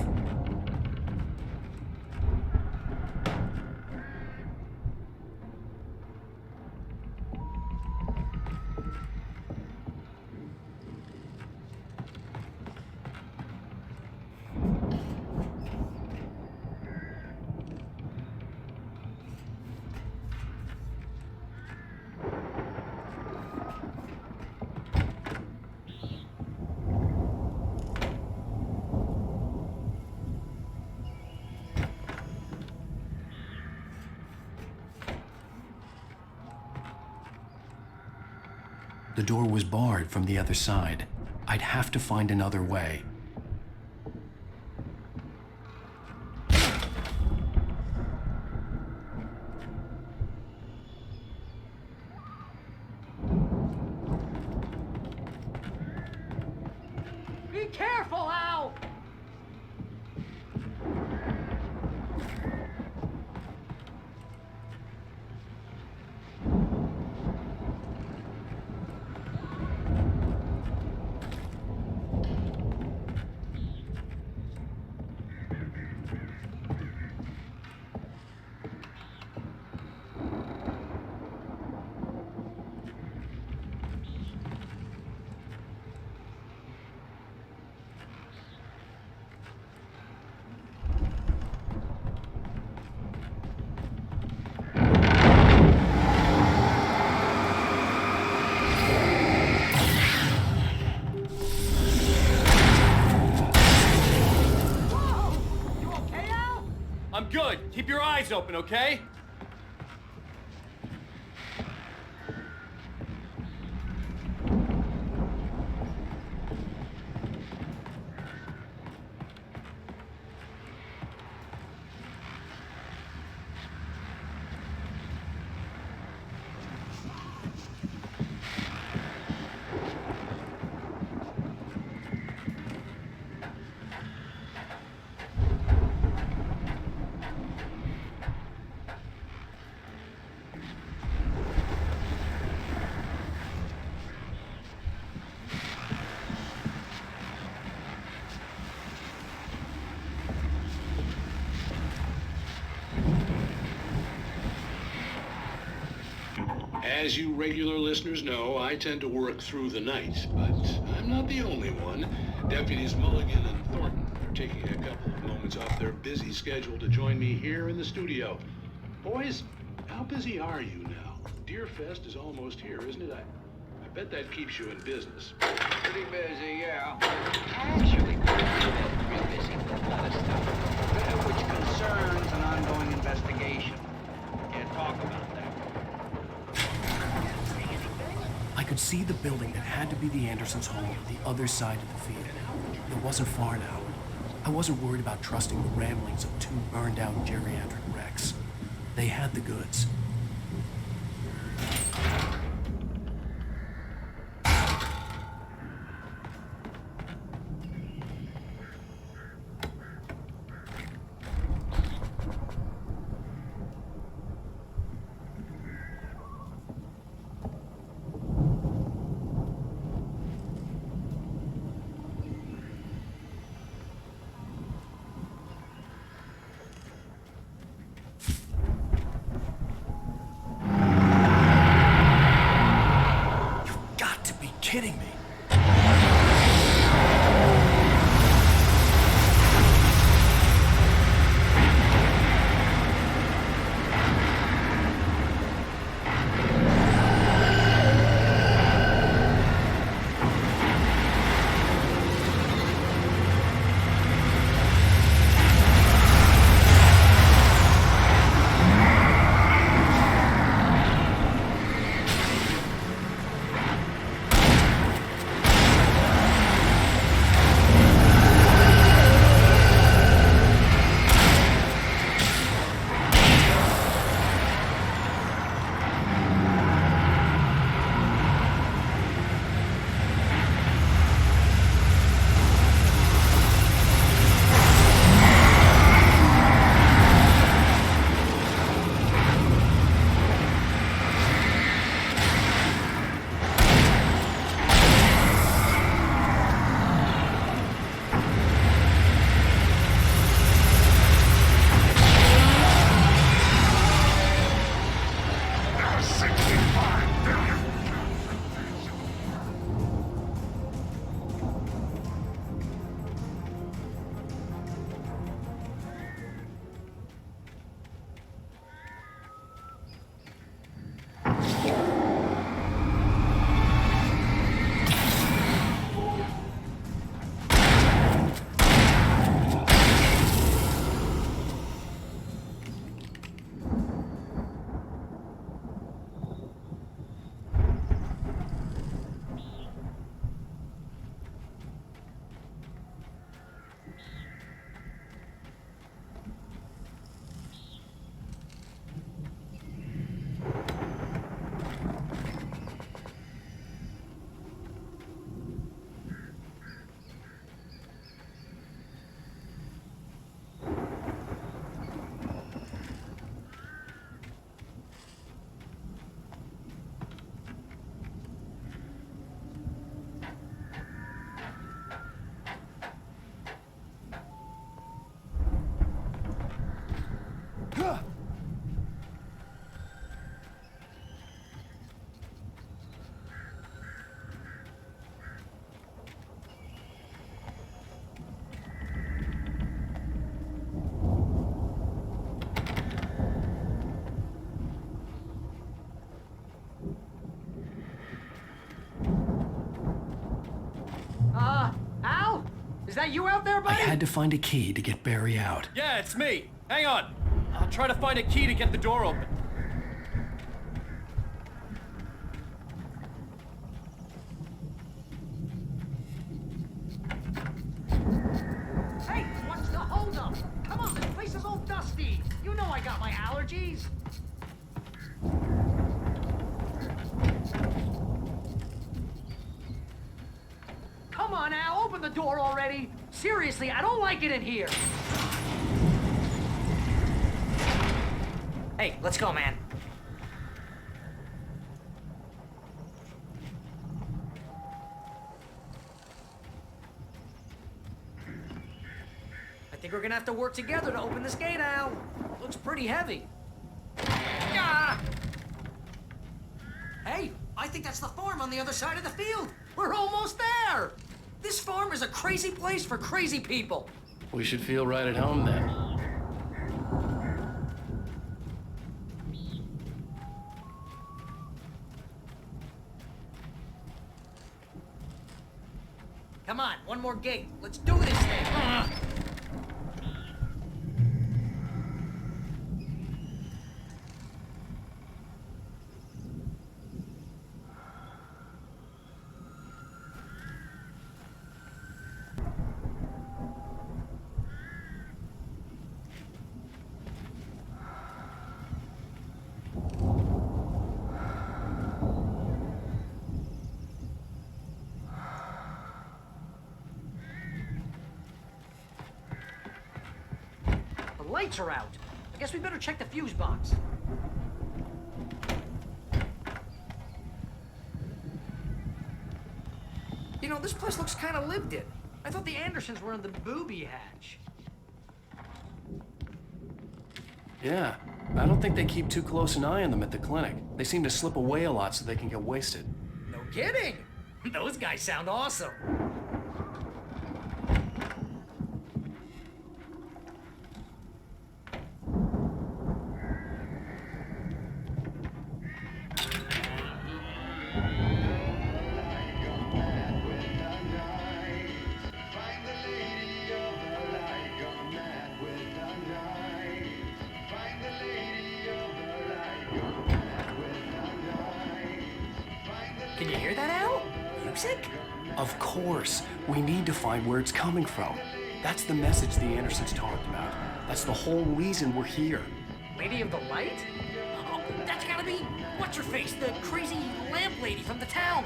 The door was barred from the other side. I'd have to find another way. Be careful, Al! I'm good. Keep your eyes open, okay? As you regular listeners know, I tend to work through the night, but I'm not the only one. Deputies Mulligan and Thornton are taking a couple of moments off their busy schedule to join me here in the studio. Boys, how busy are you now? Deerfest is almost here, isn't it? I bet that keeps you in business. Pretty busy, yeah. Actually, real busy with other stuff, which concerns an ongoing investigation. Can't talk about that. I could see the building that had to be the Andersons' home on the other side of the field. It wasn't far now. I wasn't worried about trusting the ramblings of two burned-out geriatric wrecks. They had the goods. Kidding me. Al? Is that you out there, buddy? I had to find a key to get Barry out. Yeah, it's me. Hang on. I'll try to find a key to get the door open. Hey, what's the holdup? Come on, this place is all dusty. You know I got my allergies. Come on, Al, open the door already. Seriously, I don't like it in here. Hey, let's go, man. I think we're gonna have to work together to open this gate, Al. Looks pretty heavy. Ah! Hey, I think that's the farm on the other side of the field. We're almost there. This farm is a crazy place for crazy people. We should feel right at home then. Come on, one more gate. Let's do this thing. The lights are out. I guess we better check the fuse box. You know, this place looks kind of lived in. I thought the Andersons were in the booby hatch. Yeah, I don't think they keep too close an eye on them at the clinic. They seem to slip away a lot so they can get wasted. No kidding. Those guys sound awesome. Can you hear that, Al? Music? Of course. We need to find where it's coming from. That's the message the Andersons talked about. That's the whole reason we're here. Lady of the Light? Oh, that's gotta be what's-her-face, the crazy lamp lady from the town.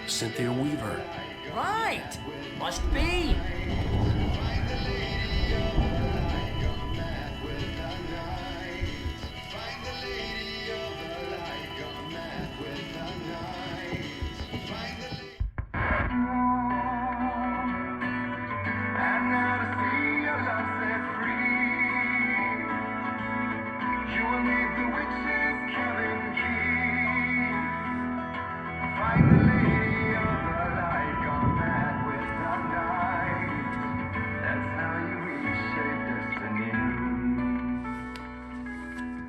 Cynthia Weaver. Right. Must be.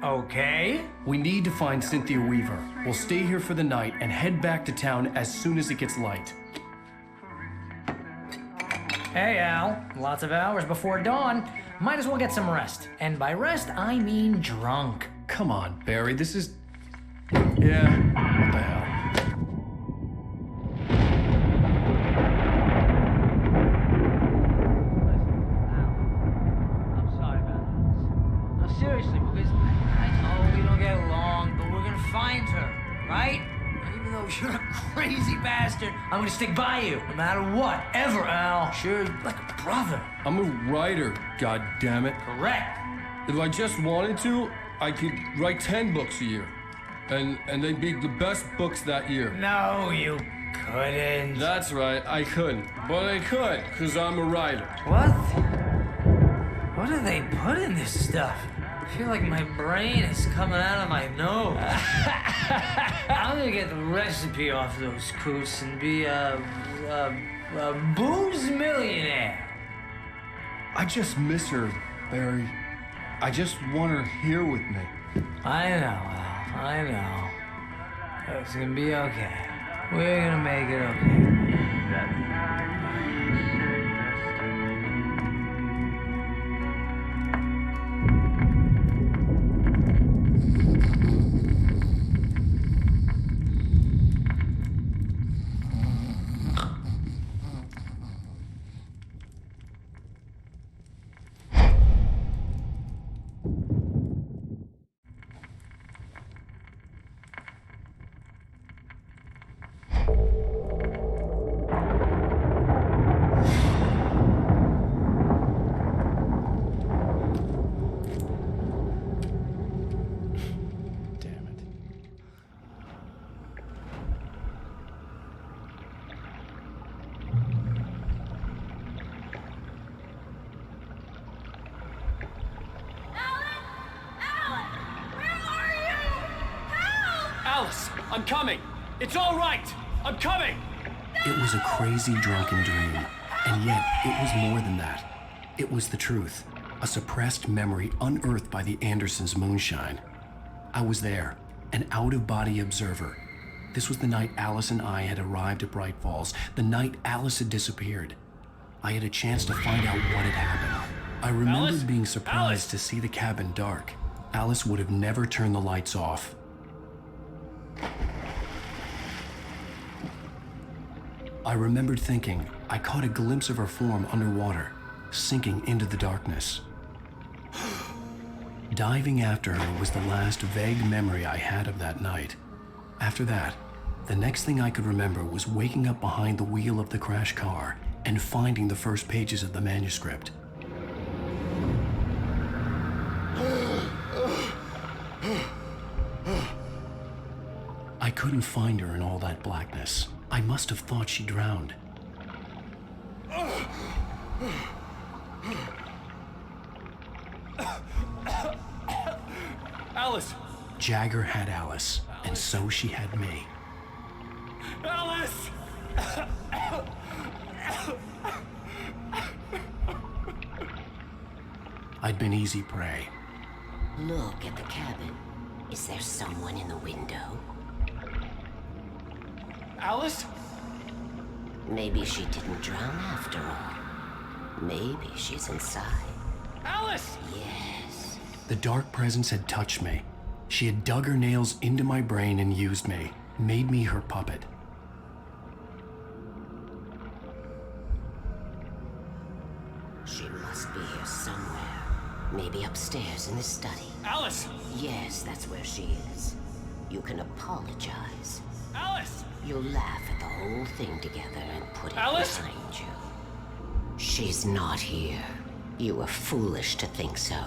Okay. We need to find Cynthia Weaver. We'll stay here for the night and head back to town as soon as it gets light. Hey, Al. Lots of hours before dawn. Might as well get some rest. And by rest, I mean drunk. Come on, Barry, this is... Yeah, what the hell? I'm sorry about this. No, seriously, because I know we don't get along, but we're gonna find her, right? And even though you're a crazy bastard, I'm gonna stick by you, no matter what, ever, Al. Sure, like a brother. I'm a writer, goddammit. Correct. If I just wanted to, I could write 10 books a year. And they'd be the best books that year. No, you couldn't. That's right, I couldn't. But I could, because I'm a writer. What? What do they put in this stuff? I feel like my brain is coming out of my nose. I'm gonna get the recipe off those coots and be a booze millionaire. I just miss her, Barry. I just want her here with me. I know, Al. I know. It's gonna be okay. We're gonna make it okay. Alice, I'm coming. It's all right. I'm coming. It was a crazy drunken dream, and yet it was more than that. It was the truth, a suppressed memory unearthed by the Andersons' moonshine. I was there, an out-of-body observer. This was the night Alice and I had arrived at Bright Falls, the night Alice had disappeared. I had a chance to find out what had happened. I remembered being surprised to see the cabin dark. Alice would have never turned the lights off. I remembered thinking I caught a glimpse of her form underwater, sinking into the darkness. Diving after her was the last vague memory I had of that night. After that, the next thing I could remember was waking up behind the wheel of the crash car and finding the first pages of the manuscript. I couldn't find her in all that blackness. I must have thought she drowned. Alice! Jagger had Alice, and so she had me. Alice! I'd been easy prey. Look at the cabin. Is there someone in the window? Alice? Maybe she didn't drown after all. Maybe she's inside. Alice! Yes. The dark presence had touched me. She had dug her nails into my brain and used me, made me her puppet. She must be here somewhere. Maybe upstairs in the study. Alice! Yes, that's where she is. You can apologize. Alice! You'll laugh at the whole thing together and put it Alice? behind you. She's not here. You were foolish to think so.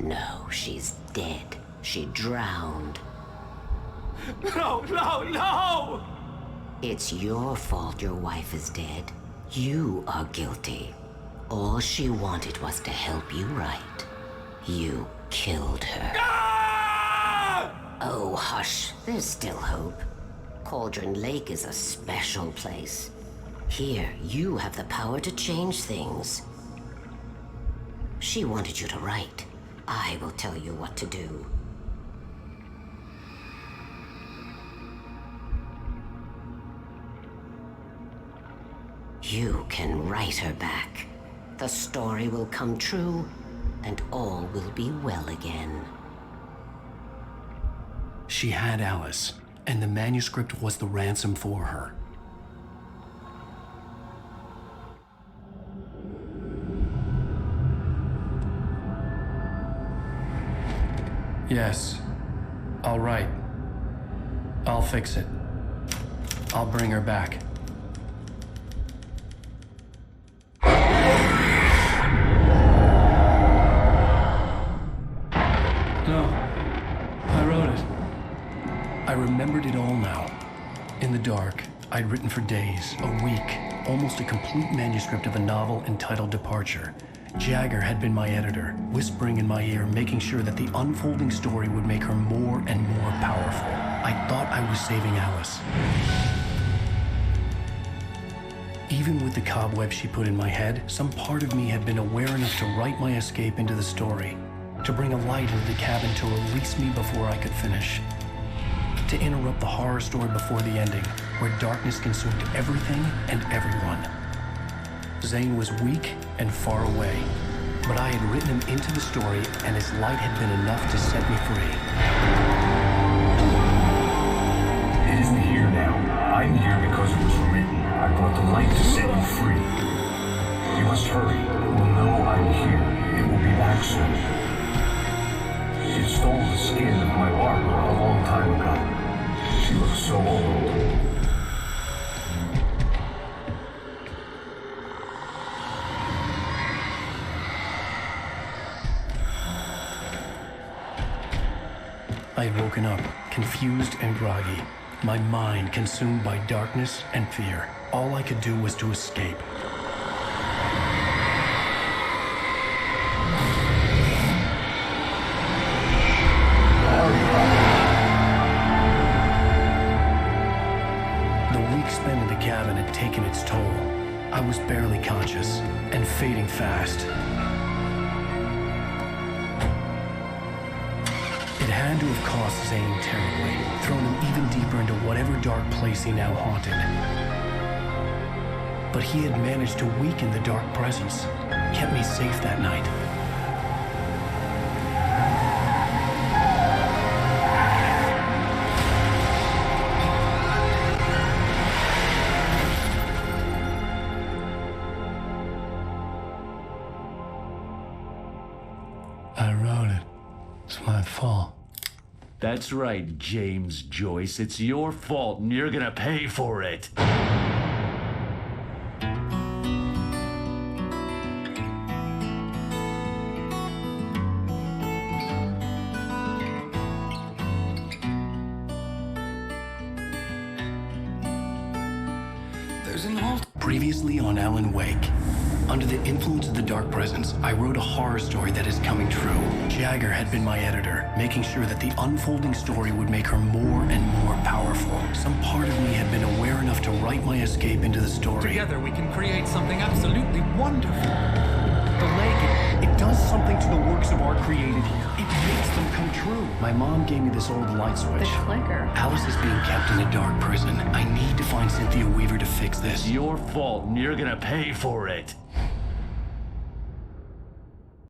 No, she's dead. She drowned. No, no, no! It's your fault your wife is dead. You are guilty. All she wanted was to help you right. You killed her. Ah! Oh, hush. There's still hope. Cauldron Lake is a special place. Here, you have the power to change things. She wanted you to write. I will tell you what to do. You can write her back. The story will come true, and all will be well again. She had Alice, and the manuscript was the ransom for her. Yes, I'll write. I'll fix it. I'll bring her back. No, I wrote it. I remembered it all now. In the dark, I'd written for days, a week, almost a complete manuscript of a novel entitled Departure. Jagger had been my editor, whispering in my ear, making sure that the unfolding story would make her more and more powerful. I thought I was saving Alice. Even with the cobwebs she put in my head, some part of me had been aware enough to write my escape into the story, to bring a light into the cabin to release me before I could finish, to interrupt the horror story before the ending, where darkness consumed everything and everyone. Zane was weak and far away, but I had written him into the story, and his light had been enough to set me free. It isn't here now. I'm here because it was written. I brought the light to set you free. You must hurry. We'll know I'm here. It will be back soon. It stole the skin of my partner a long time ago. She looks so old. I had woken up, confused and groggy, my mind consumed by darkness and fear. All I could do was to escape. The week spent in the cabin had taken its toll. I was barely conscious and fading fast. to have cost Zane terribly, thrown him even deeper into whatever dark place he now haunted. But he had managed to weaken the dark presence, kept me safe that night. I wrote it. It's my fault. That's right, James Joyce. It's your fault, and you're gonna pay for it. Previously on Alan Wake. Under the influence of the dark presence, I wrote a horror story that is coming true. Jagger had been my editor, making sure that the unfolding story would make her more and more powerful. Some part of me had been aware enough to write my escape into the story. Together we can create something absolutely wonderful. The lake, it does something to the works of art created here. It makes them come true. My mom gave me this old light switch. The clicker. Alice is being kept in a dark prison. I need to find Cynthia Weaver to fix this. It's your fault, and you're gonna pay for it.